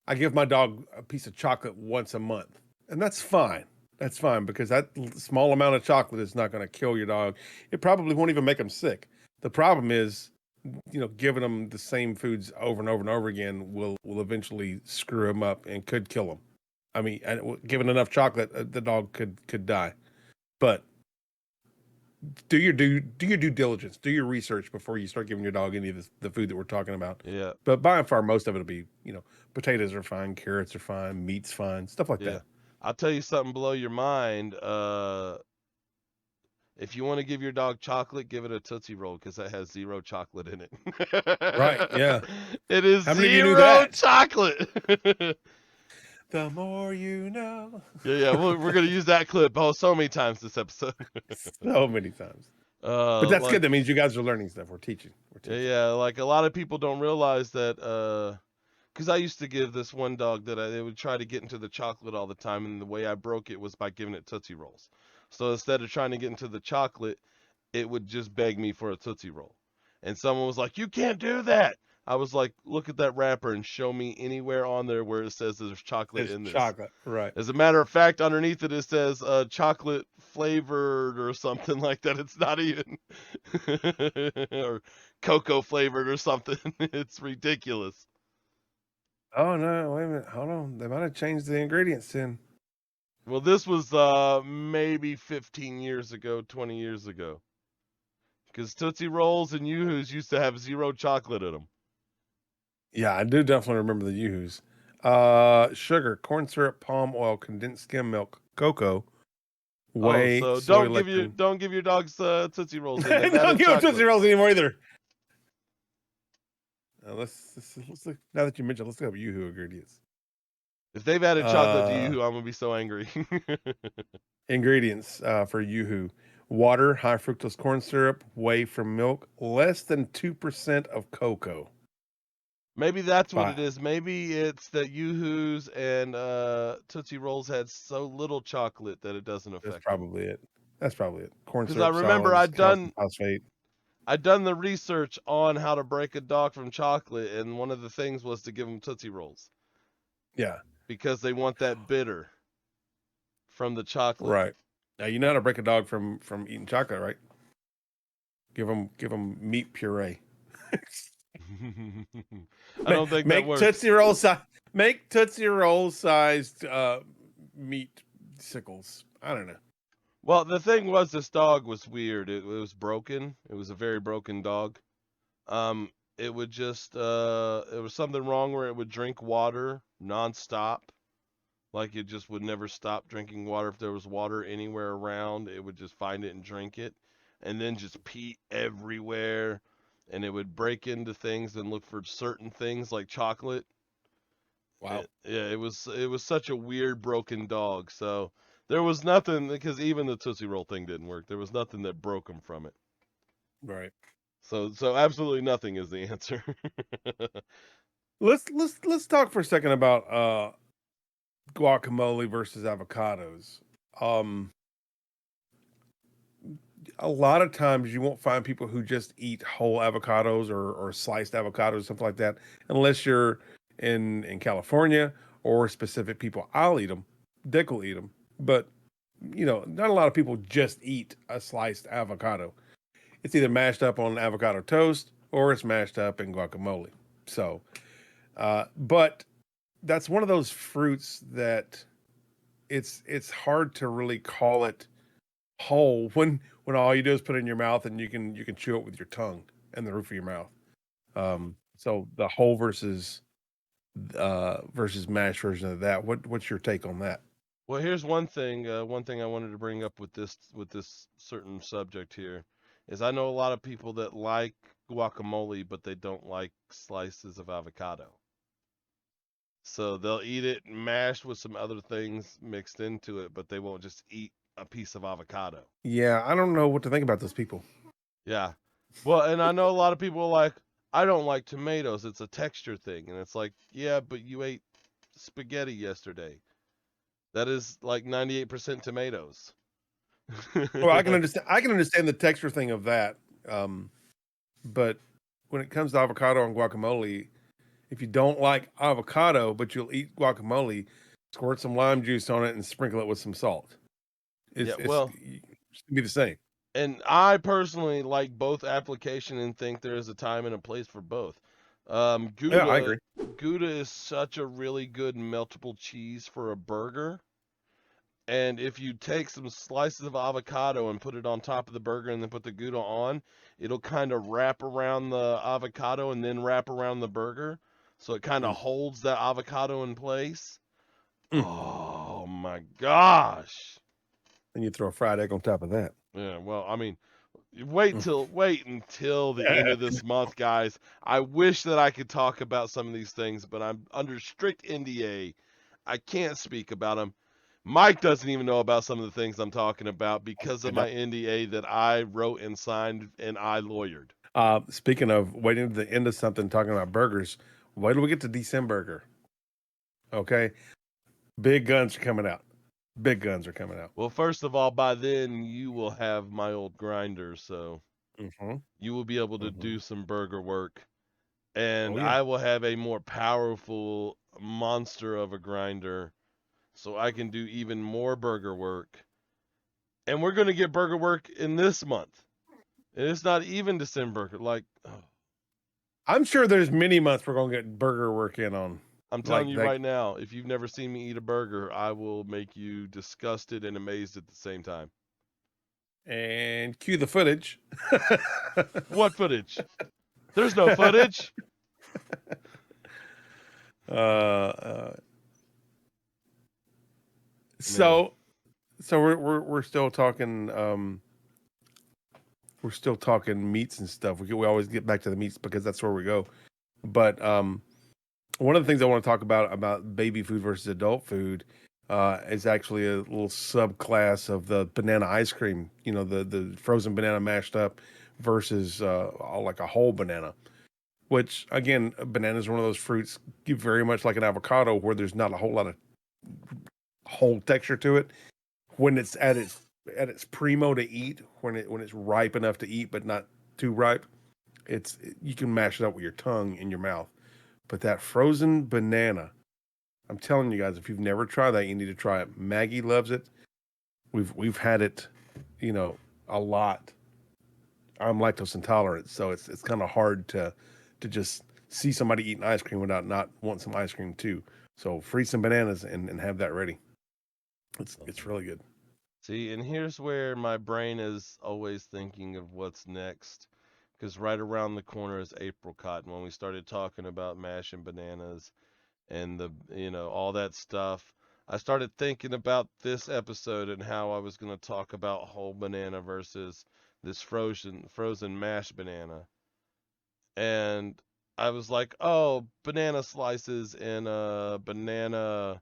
I give my dog a piece of chocolate once a month, and that's fine. That's fine because that small amount of chocolate is not going to kill your dog. It probably won't even make them sick. The problem is, giving them the same foods over and over and over again will eventually screw them up and could kill them. I mean, and given enough chocolate, the dog could die. But do your due diligence, do your research before you start giving your dog any of the food that we're talking about. Yeah. But by and far, most of it will be, potatoes are fine, carrots are fine, meat's fine, stuff like Yeah. that. I'll tell you something blow your mind. If you want to give your dog chocolate, give it a Tootsie Roll because that has 0 chocolate in it. Right? Yeah. It is How many of you 0 knew that? chocolate. The more you know. Yeah. We're gonna use that clip so many times this episode. So many times. But that's Like, good. That means you guys are learning stuff. We're teaching. yeah. Like a lot of people don't realize that. Because I used to give this one dog that they would try to get into the chocolate all the time, and the way I broke it was by giving it Tootsie Rolls. So instead of trying to get into the chocolate, it would just beg me for a Tootsie Roll. And someone was like, "You can't do that." I was like, "Look at that wrapper and show me anywhere on there where it says there's chocolate in this." Chocolate, right? As a matter of fact, underneath it says chocolate flavored or something like that. It's not even or cocoa flavored or something. It's ridiculous. Oh no! Wait a minute. Hold on. They might have changed the ingredients then. Well, this was maybe 15 years ago, 20 years ago. Because Tootsie Rolls and Yoo-Hoos used to have 0 chocolate in them. Yeah, I do definitely remember the Yoo-Hoos. Sugar, corn syrup, palm oil, condensed skim milk, cocoa, whey, So soy don't give your dogs Tootsie Rolls. don't give them Tootsie Rolls anymore either. Let's look. Now that you mentioned, let's look up Yoo-Hoo ingredients. If they've added chocolate to Yoo-Hoo, I'm gonna be so angry. Ingredients for Yoo-Hoo: water, high fructose corn syrup, whey from milk, less than 2% of cocoa. Maybe that's what it is. Maybe it's that Yoo-Hoos and Tootsie Rolls had so little chocolate that it doesn't affect. That's probably it. That's probably it. Corn syrup. Because I remember solids, I'd done the research on how to break a dog from chocolate, and one of the things was to give them Tootsie Rolls. Yeah. Because they want that bitter from the chocolate. Right. Now you know how to break a dog from eating chocolate, right? Give them meat puree. I don't think that works. Make Tootsie Roll sized meat sickles. I don't know. Well, the thing was, this dog was weird. It was broken. It was a very broken dog. It would just it was something wrong where it would drink water nonstop. Like it just would never stop drinking water. If there was water anywhere around, it would just find it and drink it, and then just pee everywhere. And it would break into things and look for certain things like chocolate. Wow. It was such a weird broken dog. So there was nothing, because even the Tootsie Roll thing didn't work. There was nothing that broke him from it. Right. So absolutely nothing is the answer. Let's talk for a second about guacamole versus avocados. A lot of times you won't find people who just eat whole avocados or sliced avocados, something like that, unless you're in California or specific people. I'll eat them. Dick will eat them. But, not a lot of people just eat a sliced avocado. It's either mashed up on avocado toast or it's mashed up in guacamole. So, but that's one of those fruits that it's hard to really call it whole when all you do is put it in your mouth and you can chew it with your tongue and the roof of your mouth. So the whole versus mashed version of that. What's your take on that? Well, here's one thing. One thing I wanted to bring up with this certain subject here is I know a lot of people that like guacamole, but they don't like slices of avocado. So they'll eat it mashed with some other things mixed into it, but they won't just eat a piece of avocado. Yeah, I don't know what to think about those people. Yeah. Well, and I know a lot of people are like, I don't like tomatoes. It's a texture thing. And it's like, yeah, but you ate spaghetti yesterday. That is like 98% tomatoes. Well, I can understand the texture thing of that. But when it comes to avocado and guacamole, if you don't like avocado, but you'll eat guacamole, squirt some lime juice on it and sprinkle it with some salt. It's gonna be the same. And I personally like both application and think there is a time and a place for both. Gouda, yeah, I agree. Gouda is such a really good meltable cheese for a burger. And if you take some slices of avocado and put it on top of the burger and then put the Gouda on, it'll kind of wrap around the avocado and then wrap around the burger. So it kind of holds that avocado in place. Oh my gosh. And you throw a fried egg on top of that. Yeah, well, I mean, wait until the end of this month, guys. I wish that I could talk about some of these things, but I'm under strict NDA. I can't speak about them. Mike doesn't even know about some of the things I'm talking about because of my NDA that I wrote and signed and I lawyered. Speaking of waiting to the end of something, talking about burgers, wait till we get to December. Okay? Big guns are coming out. Big guns are coming out. Well, first of all, by then you will have my old grinder, so you will be able to do some burger work. And I will have a more powerful monster of a grinder, so I can do even more burger work. And we're going to get burger work in this month. And it's not even December. Like, I'm sure there's many months we're going to get burger work in on. I'm telling you right now, if you've never seen me eat a burger, I will make you disgusted and amazed at the same time. And cue the footage. What footage? There's no footage. So we're still talking. We're still talking meats and stuff. We always get back to the meats because that's where we go. But one of the things I want to talk about baby food versus adult food is actually a little subclass of the banana ice cream. You know, the frozen banana mashed up versus like a whole banana. Which again, a banana is one of those fruits very much like an avocado where there's not a whole lot of whole texture to it. When it's at its primo to eat, when it's ripe enough to eat but not too ripe, you can mash it up with your tongue in your mouth. But that frozen banana, I'm telling you guys, if you've never tried that, you need to try it. Maggie loves it. We've had it, you know, a lot. I'm lactose intolerant, so it's kind of hard to just see somebody eating ice cream without not wanting some ice cream too. So freeze some bananas and have that ready. It's really good. See, and here's where my brain is always thinking of what's next. Because right around the corner is apricot. And when we started talking about mashing bananas and all that stuff, I started thinking about this episode and how I was going to talk about whole banana versus this frozen mashed banana. And I was like, oh, banana slices and banana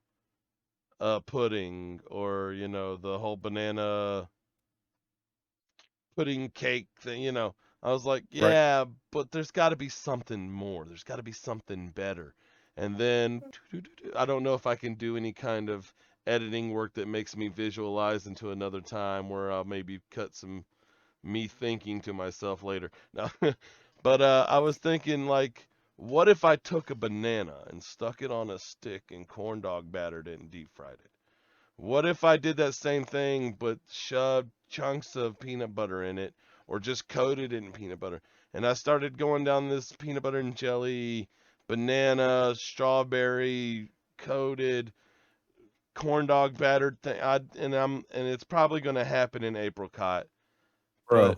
pudding, or the whole banana pudding cake thing. I was like, yeah, right. But there's got to be something more. There's got to be something better. And then I don't know if I can do any kind of editing work that makes me visualize into another time where I'll maybe cut some me thinking to myself later. No, but I was thinking, like, what if I took a banana and stuck it on a stick and corn dog battered it and deep fried it? What if I did that same thing but shoved chunks of peanut butter in it, or just coated it in peanut butter? And I started going down this peanut butter and jelly, banana, strawberry coated, corn dog battered thing. And it's probably going to happen in apricot. Bro,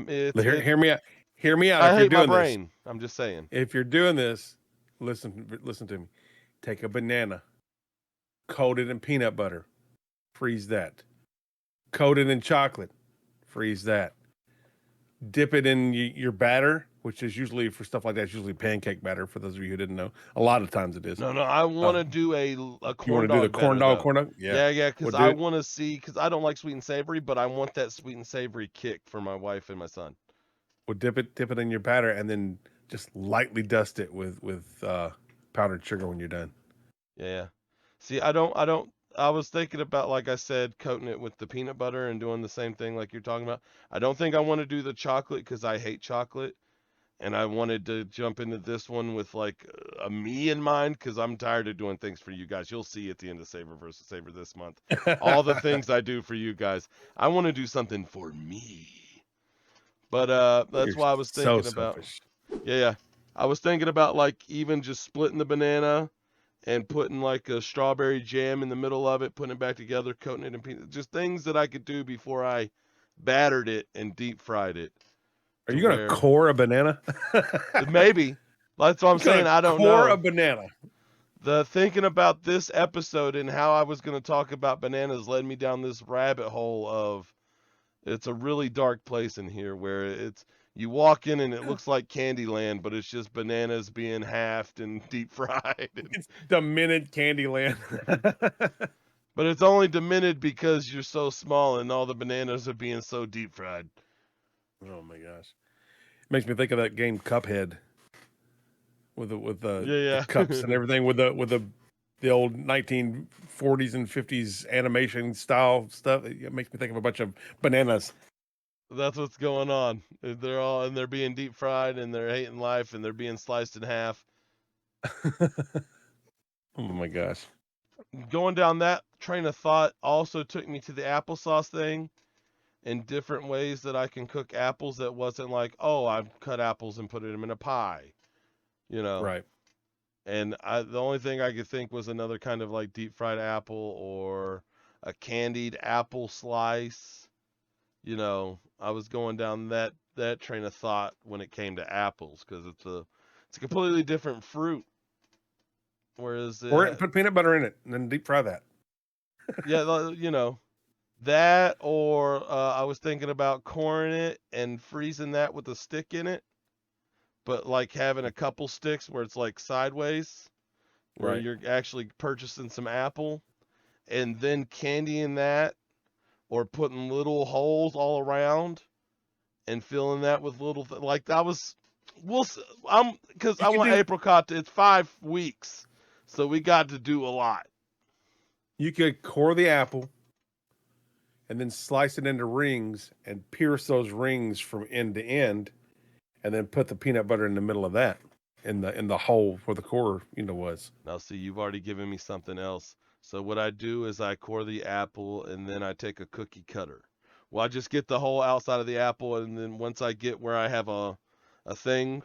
hear me out. Hear me out. I hate my brain. I'm just saying. If you're doing this, listen to me. Take a banana, coat it in peanut butter, freeze that. Coat it in chocolate, freeze that. Dip it in your batter, which is usually for stuff like that. It's usually pancake batter. For those of you who didn't know, a lot of times it is. No, I want to do a corn dog. You want to do the corn dog? Yeah. Because I want to see. Because I don't like sweet and savory, but I want that sweet and savory kick for my wife and my son. Well, dip it in your batter, and then just lightly dust it with powdered sugar when you're done. Yeah. See, I was thinking about, like I said, coating it with the peanut butter and doing the same thing like you're talking about. I don't think I want to do the chocolate because I hate chocolate. And I wanted to jump into this one with like a me in mind because I'm tired of doing things for you guys. You'll see at the end of Savor versus Savor this month all the things I do for you guys. I want to do something for me. But that's why I was thinking about. Yeah. I was thinking about like even just splitting the banana and putting like a strawberry jam in the middle of it, putting it back together, coating it in peanut. Just things that I could do before I battered it and deep fried it. Are you going to core a banana? Maybe. That's what I'm saying. I don't know. Core a banana. The thinking about this episode and how I was going to talk about bananas led me down this rabbit hole of it's a really dark place in here where it's you walk in and it looks like Candyland, but it's just bananas being halved and deep fried. It's demented Candyland. But it's only demented because you're so small and all the bananas are being so deep fried. Oh my gosh. Makes me think of that game Cuphead with the cups and everything with the old 1940s and 50s animation style stuff. It makes me think of a bunch of bananas. That's what's going on. They're being deep fried and they're hating life and they're being sliced in half. Oh my gosh. Going down that train of thought also took me to the applesauce thing and different ways that I can cook apples that wasn't like, oh, I've cut apples and put them in a pie, Right. And the only thing I could think was another kind of like deep fried apple or a candied apple slice. I was going down that train of thought when it came to apples because it's a completely different fruit. Whereas put peanut butter in it and then deep fry that. Yeah, that or I was thinking about coring it and freezing that with a stick in it, but like having a couple sticks where it's like sideways, where you're actually purchasing some apple and then candying that or putting little holes all around and filling that with little like that was because I want apricot. It's 5 weeks, so we got to do a lot. You could core the apple and then slice it into rings and pierce those rings from end to end, and then put the peanut butter in the middle of that in the hole where the core was. Now see, you've already given me something else. So what I do is I core the apple and then I take a cookie cutter. Well, I just get the whole outside of the apple, and then once I get where I have a thing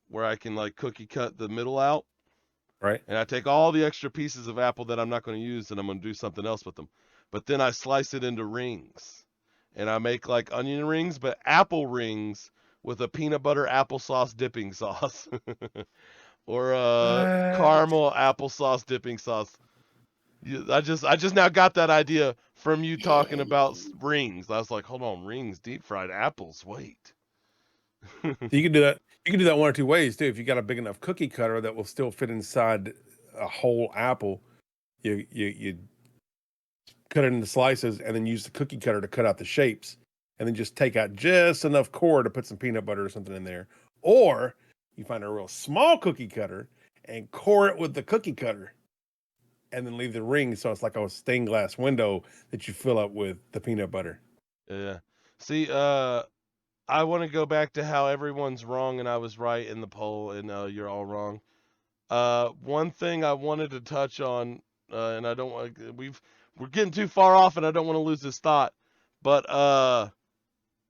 where I can like cookie cut the middle out, right? And I take all the extra pieces of apple that I'm not going to use and I'm going to do something else with them. But then I slice it into rings, and I make like onion rings, but apple rings with a peanut butter applesauce dipping sauce, or a caramel applesauce dipping sauce. I just now got that idea from you talking about rings. I was like, hold on, rings, deep fried apples. Wait. You can do that. You can do that one or two ways too. If you got a big enough cookie cutter that will still fit inside a whole apple, you cut it into slices and then use the cookie cutter to cut out the shapes, and then just take out just enough core to put some peanut butter or something in there. Or you find a real small cookie cutter and core it with the cookie cutter, and then leave the ring so it's like a stained glass window that you fill up with the peanut butter. Yeah. See, I want to go back to how everyone's wrong and I was right in the poll, and you're all wrong. One thing I wanted to touch on, and I don't want we're getting too far off, and I don't want to lose this thought. But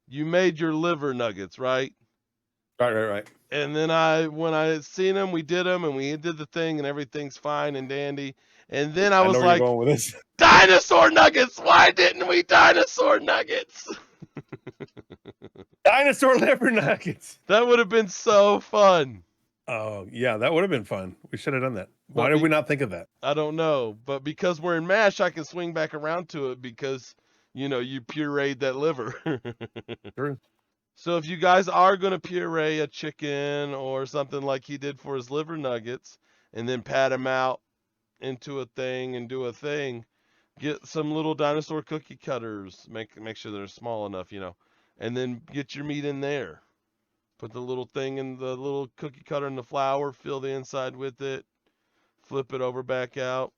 you made your liver nuggets, right? Right. And then when I seen them, we did them, and we did the thing, and everything's fine and dandy. And then I was know where like, you're going with this. Dinosaur nuggets! Why didn't we dinosaur nuggets? Dinosaur liver nuggets. That would have been so fun. Oh, yeah, that would have been fun. We should have done that. Why did we not think of that? I don't know. But because we're in MASH, I can swing back around to it because, you pureed that liver. True. So if you guys are going to puree a chicken or something like he did for his liver nuggets and then pat them out into a thing and do a thing, get some little dinosaur cookie cutters. Make sure they're small enough, and then get your meat in there. Put the little thing in the little cookie cutter in the flour, fill the inside with it, flip it over back out.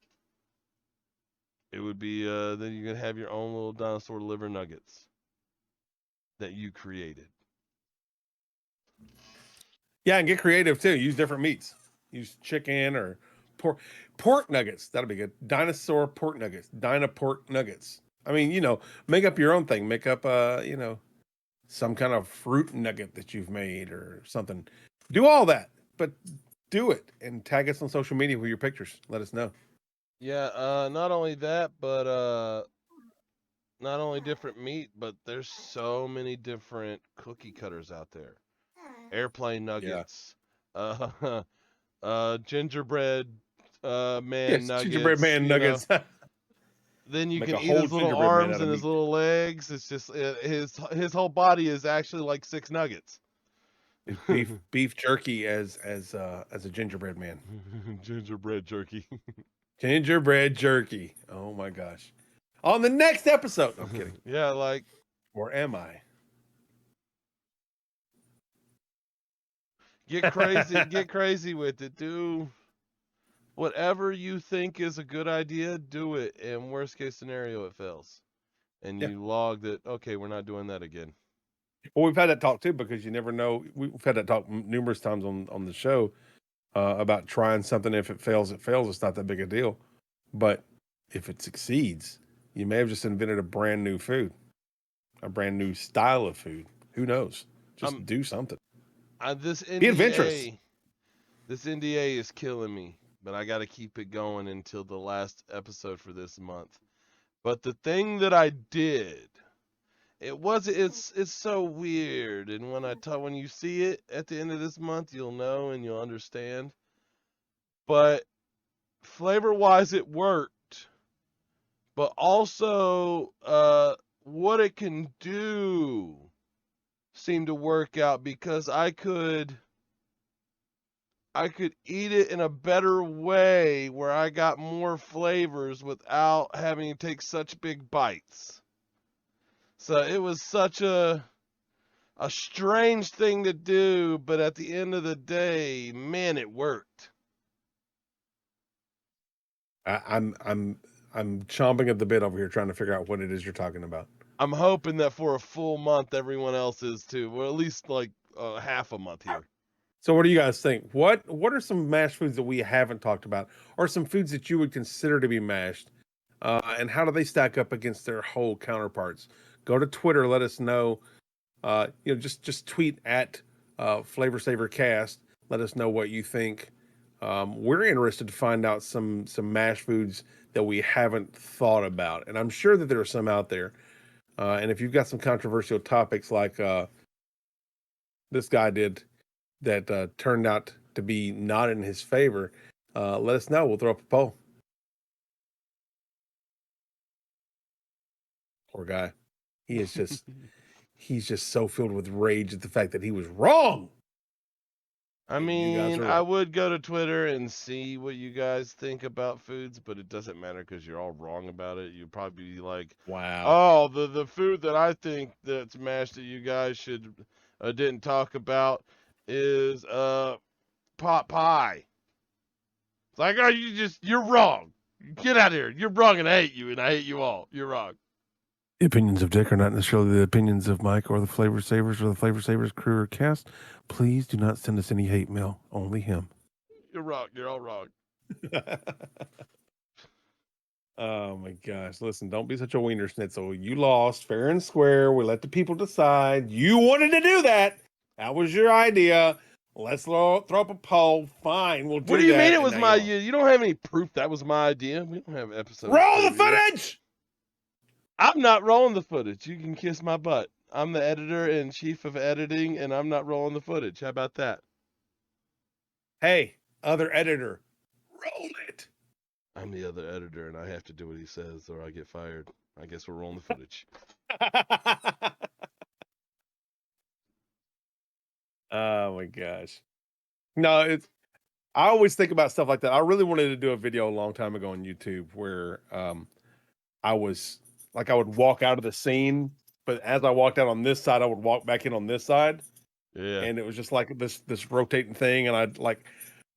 It would be, then you can have your own little dinosaur liver nuggets that you created. Yeah, and get creative too. Use different meats. Use chicken or pork nuggets. That'll be good. Dinosaur pork nuggets. Pork nuggets. I mean, make up your own thing. Make up, some kind of fruit nugget that you've made or something. Do all that, but do it and tag us on social media with your pictures. Let us know. Yeah, not only that, but not only different meat, but there's so many different cookie cutters out there. Airplane Yeah. nuggets, uh, gingerbread man Yes, gingerbread nuggets, man you know. nuggets. Then you Make can a eat whole his little gingerbread man arms out and of his meat. little legs. It's just his whole body is actually like 6 nuggets. It's beef jerky as a gingerbread man. Gingerbread jerky. Gingerbread jerky. Oh my gosh. On the next episode. No, I'm kidding. Yeah, like Or am I? get crazy with it. Do whatever you think is a good idea, do it. And worst case scenario, it fails. And Yeah. you log that, okay, we're not doing that again. Well, we've had that talk too because you never know. We've had that talk numerous times on the show about trying something. If it fails, it fails. It's not that big a deal. But if it succeeds, you may have just invented a brand new food, a brand new style of food. Who knows? Just do something. This Be adventurous. This NDA is killing me, but I got to keep it going until the last episode for this month. But the thing that I did, it's so weird, and when you see it at the end of this month, you'll know and you'll understand. But flavor wise, it worked, but also what it can do seemed to work out because I could eat it in a better way where I got more flavors without having to take such big bites. So it was such a strange thing to do, but at the end of the day, man, it worked. I'm chomping at the bit over here trying to figure out what it is you're talking about. I'm hoping that for a full month, everyone else is too. Well, at least like half a month here. So what do you guys think? What are some mashed foods that we haven't talked about, or some foods that you would consider to be mashed, and how do they stack up against their whole counterparts? Go to Twitter, let us know. Just tweet at Flavor Saver Cast. Let us know what you think. We're interested to find out some mashed foods that we haven't thought about, and I'm sure that there are some out there. And if you've got some controversial topics like this guy did that turned out to be not in his favor, let us know. We'll throw up a poll. Poor guy. He is just he's just so filled with rage at the fact that he was wrong. I And you guys mean, are I right. would go to Twitter and see what you guys think about foods, but it doesn't matter because you're all wrong about it. You'd probably be like, Wow. "Oh, the food that I think that's mashed that you guys should didn't talk about is pot pie." It's like, "Oh, you're wrong. Get out of here. You're wrong, and I hate you all. You're wrong." The opinions of Dick are not necessarily the opinions of Mike or the Flavor Savers or the Flavor Savers crew or cast. Please do not send us any hate mail. Only him. You're wrong. You're all wrong. Oh my gosh. Listen, don't be such a wiener schnitzel. You lost fair and square. We let the people decide. You wanted to do that. That was your idea. Let's throw up a poll. Fine, we'll do that. What do you mean it And was now my you lost. idea? You don't have any proof that was my idea. We don't have episode Roll the preview. footage! I'm not rolling the footage. You can kiss my butt. I'm the editor-in-chief of editing, and I'm not rolling the footage. How about that? Hey, other editor, roll it. I'm the other editor, and I have to do what he says, or I get fired. I guess we're rolling the footage. Oh my gosh. No, I always think about stuff like that. I really wanted to do a video a long time ago on YouTube where I would walk out of the scene, but as I walked out on this side, I would walk back in on this side. Yeah. And it was just like this rotating thing, and I'd like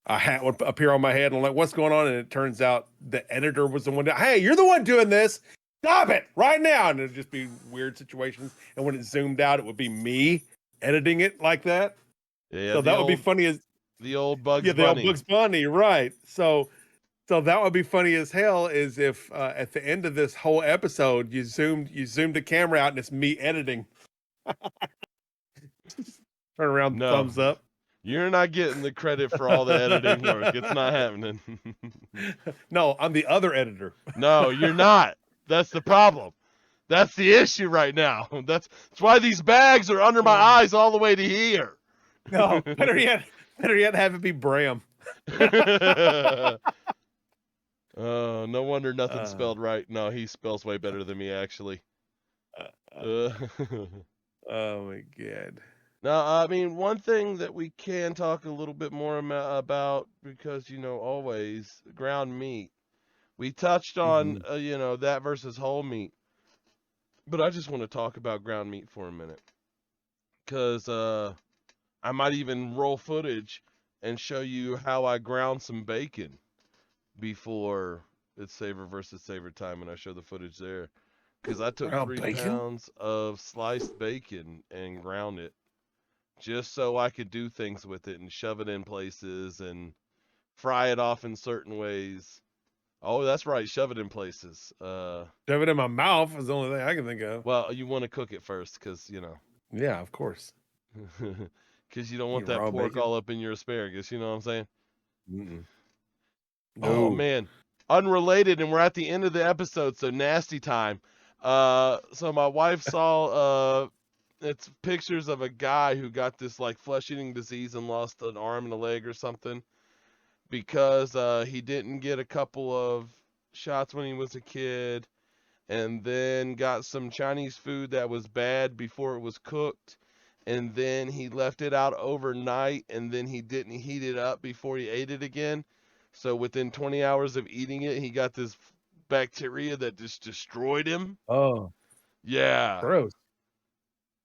a hat would appear on my head, and I'm like, what's going on? And it turns out the editor was the one that, hey, you're the one doing this. Stop it right now. And it'd just be weird situations. And when it zoomed out, it would be me editing it like that. Yeah. So that would be funny as the old Bugs the Bunny. old Bugs Bunny, right? So that would be funny as hell. Is if at the end of this whole episode you zoomed the camera out and it's me editing. Turn around, No. thumbs up. You're not getting the credit for all the editing work. It's not happening. No, I'm the other editor. No, you're not. That's the problem. That's the issue right now. That's why these bags are under my eyes all the way to here. No, better yet, have it be Bram. No wonder nothing's spelled right. No, he spells way better than me, actually. Oh my God. Now, I mean, one thing that we can talk a little bit more about, because, always ground meat. We touched on, that versus whole meat. But I just want to talk about ground meat for a minute. Because I might even roll footage and show you how I ground some bacon before it's savor versus savor time, and I show the footage there. Because I took 3 pounds of sliced bacon and ground it just so I could do things with it and shove it in places and fry it off in certain ways. Oh, that's right, shove it in places. Shove it in my mouth is the only thing I can think of. Well, you want to cook it first because, Yeah, of course. Because you don't want that pork all up in your asparagus, you know what I'm saying? Mm-mm. No. Oh, man. Unrelated, and we're at the end of the episode, so nasty time. So my wife saw it's pictures of a guy who got this like flesh-eating disease and lost an arm and a leg or something because he didn't get a couple of shots when he was a kid, and then got some Chinese food that was bad before it was cooked, and then he left it out overnight, and then he didn't heat it up before he ate it again. So within 20 hours of eating it, he got this bacteria that just destroyed him. Oh. Yeah. Gross.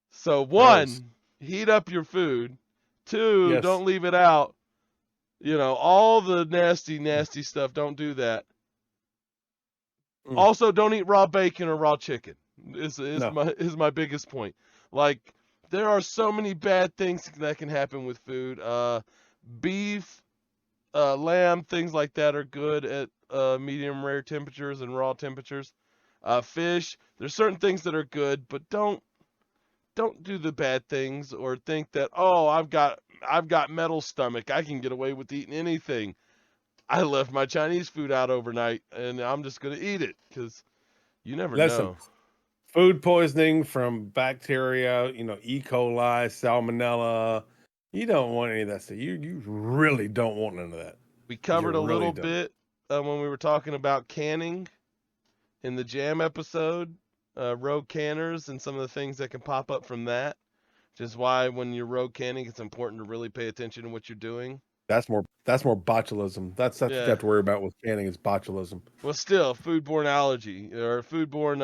So 1, heat up your food. 2, don't leave it out. All the nasty stuff, don't do that. Also, don't eat raw bacon or raw chicken. Is my biggest point. Like, there are so many bad things that can happen with food. Beef, lamb, things like that are good at medium rare temperatures and raw temperatures. Fish, there's certain things that are good, but don't do the bad things or think that, oh, I've got metal stomach, I can get away with eating anything. I left my Chinese food out overnight, and I'm just going to eat it because you never know. Food poisoning from bacteria, E. coli, salmonella. You don't want any of that stuff. You really don't want none of that. We covered a little bit when we were talking about canning in the jam episode, rogue canners and some of the things that can pop up from that. Which is why when you're rogue canning, it's important to really pay attention to what you're doing. That's more botulism. That's what you have to worry about with canning is botulism. Well, still, foodborne allergy or foodborne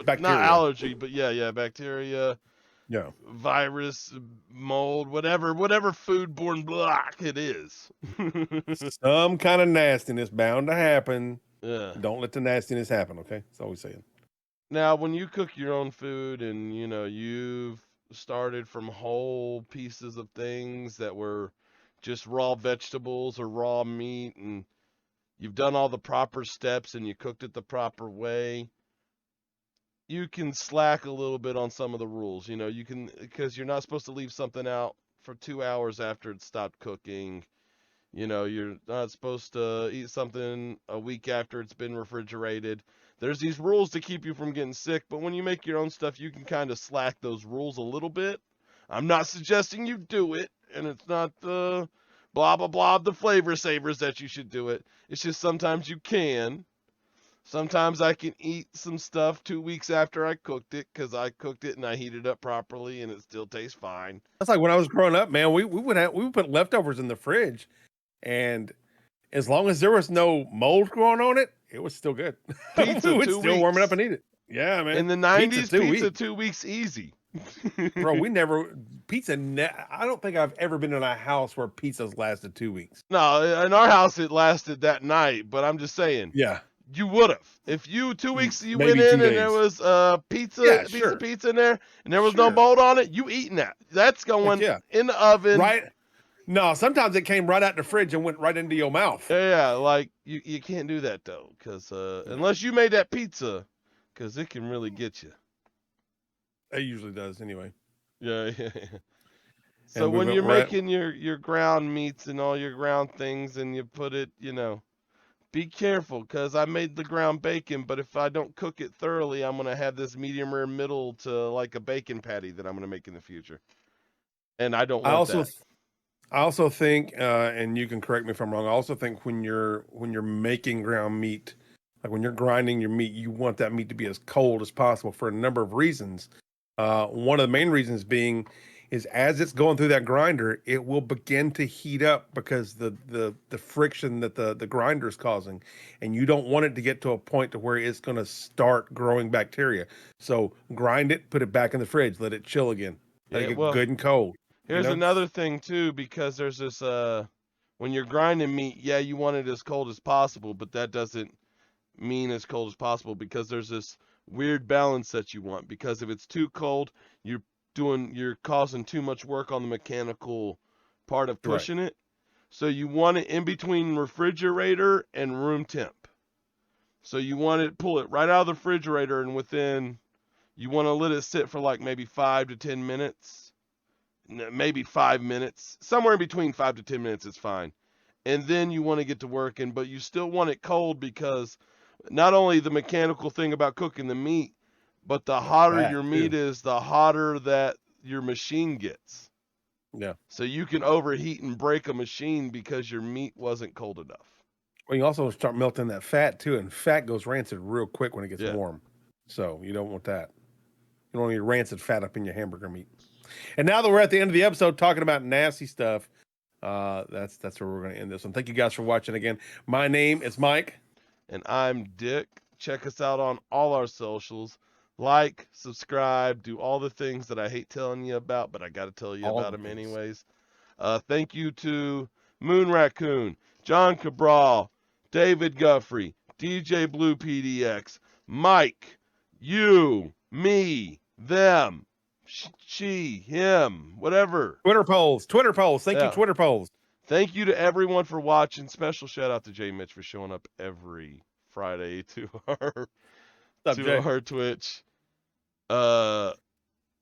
bacteria. Not allergy, but bacteria. Yeah. Virus, mold, whatever foodborne block it is. Some kind of nastiness bound to happen. Yeah. Don't let the nastiness happen, okay? That's all we're saying. Now, when you cook your own food and, you've started from whole pieces of things that were just raw vegetables or raw meat, and you've done all the proper steps and you cooked it the proper way, you can slack a little bit on some of the rules. You can, because you're not supposed to leave something out for 2 hours after it stopped cooking. You're not supposed to eat something a week after it's been refrigerated. There's these rules to keep you from getting sick, but when you make your own stuff, you can kind of slack those rules a little bit. I'm not suggesting you do it, and it's not the blah, blah, blah, the Flavor Savors that you should do it. It's just sometimes you can. Sometimes I can eat some stuff 2 weeks after I cooked it because I cooked it and I heated it up properly and it still tastes fine. That's like when I was growing up, man. We would put leftovers in the fridge, and as long as there was no mold growing on it, it was still good. Pizza, we would still warm it up and eat it. Yeah, man. In the 90s, pizza 2 weeks easy. Bro, I don't think I've ever been in a house where pizza's lasted 2 weeks. No, in our house it lasted that night, but I'm just saying. Yeah. You would have. If 2 weeks you Maybe went in 2 and there was pizza in there and there was no mold on it, you eating that. That's going in the oven. Right. No, sometimes it came right out the fridge and went right into your mouth. Yeah, like you can't do that though, because unless you made that pizza, because it can really get you. It usually does anyway. Yeah. So And when you're making your ground meats and all your ground things and you put it, be careful, because I made the ground bacon, but if I don't cook it thoroughly, I'm going to have this medium rare middle to like a bacon patty that I'm going to make in the future. And I don't want that. I also think, and you can correct me if I'm wrong, I also think when you're making ground meat, like when you're grinding your meat, you want that meat to be as cold as possible for a number of reasons. One of the main reasons being is as it's going through that grinder, it will begin to heat up because the friction that the grinder is causing, and you don't want it to get to a point to where it's going to start growing bacteria. So grind it, put it back in the fridge, let it chill again, let it get good and cold. Here's another thing too, because there's this when you're grinding meat, yeah, you want it as cold as possible, but that doesn't mean as cold as possible, because there's this weird balance that you want. Because if it's too cold, you're causing too much work on the mechanical part of pushing it. So you want it in between refrigerator and room temp. So you want to pull it right out of the refrigerator, and you want to let it sit for like maybe 5 to 10 minutes, maybe 5 minutes, somewhere in between 5 to 10 minutes is fine. And then you want to get to working, but you still want it cold, because not only the mechanical thing about cooking the meat, but the hotter your meat is, the hotter that your machine gets. Yeah. So you can overheat and break a machine because your meat wasn't cold enough. Well, you also start melting that fat too, and fat goes rancid real quick when it gets warm. So you don't want that. You don't want any rancid fat up in your hamburger meat. And now that we're at the end of the episode talking about nasty stuff, that's where we're going to end this one. Thank you guys for watching again. My name is Mike. And I'm Dick. Check us out on all our socials. Like, subscribe, do all the things that I hate telling you about, but I got to tell you about them anyways. Thank you to Moonraccoon, Jon Cabral, David Guffre, DJBluePDX, Mike, you, me, them, she, him, whatever. Twitter polls. Thank you, Twitter polls. Thank you to everyone for watching. Special shout out to J Mitch for showing up every Friday to our Twitch.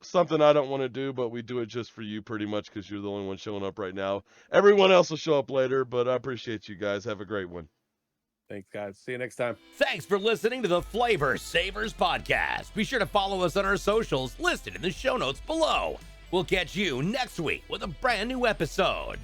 Something I don't want to do, but we do it just for you pretty much, because you're the only one showing up right now. Everyone else will show up later, but I appreciate you guys. Have a great one. Thanks, guys. See you next time. Thanks for listening to the Flavor Savors podcast. Be sure to follow us on our socials listed in the show notes below. We'll catch you next week with a brand new episode.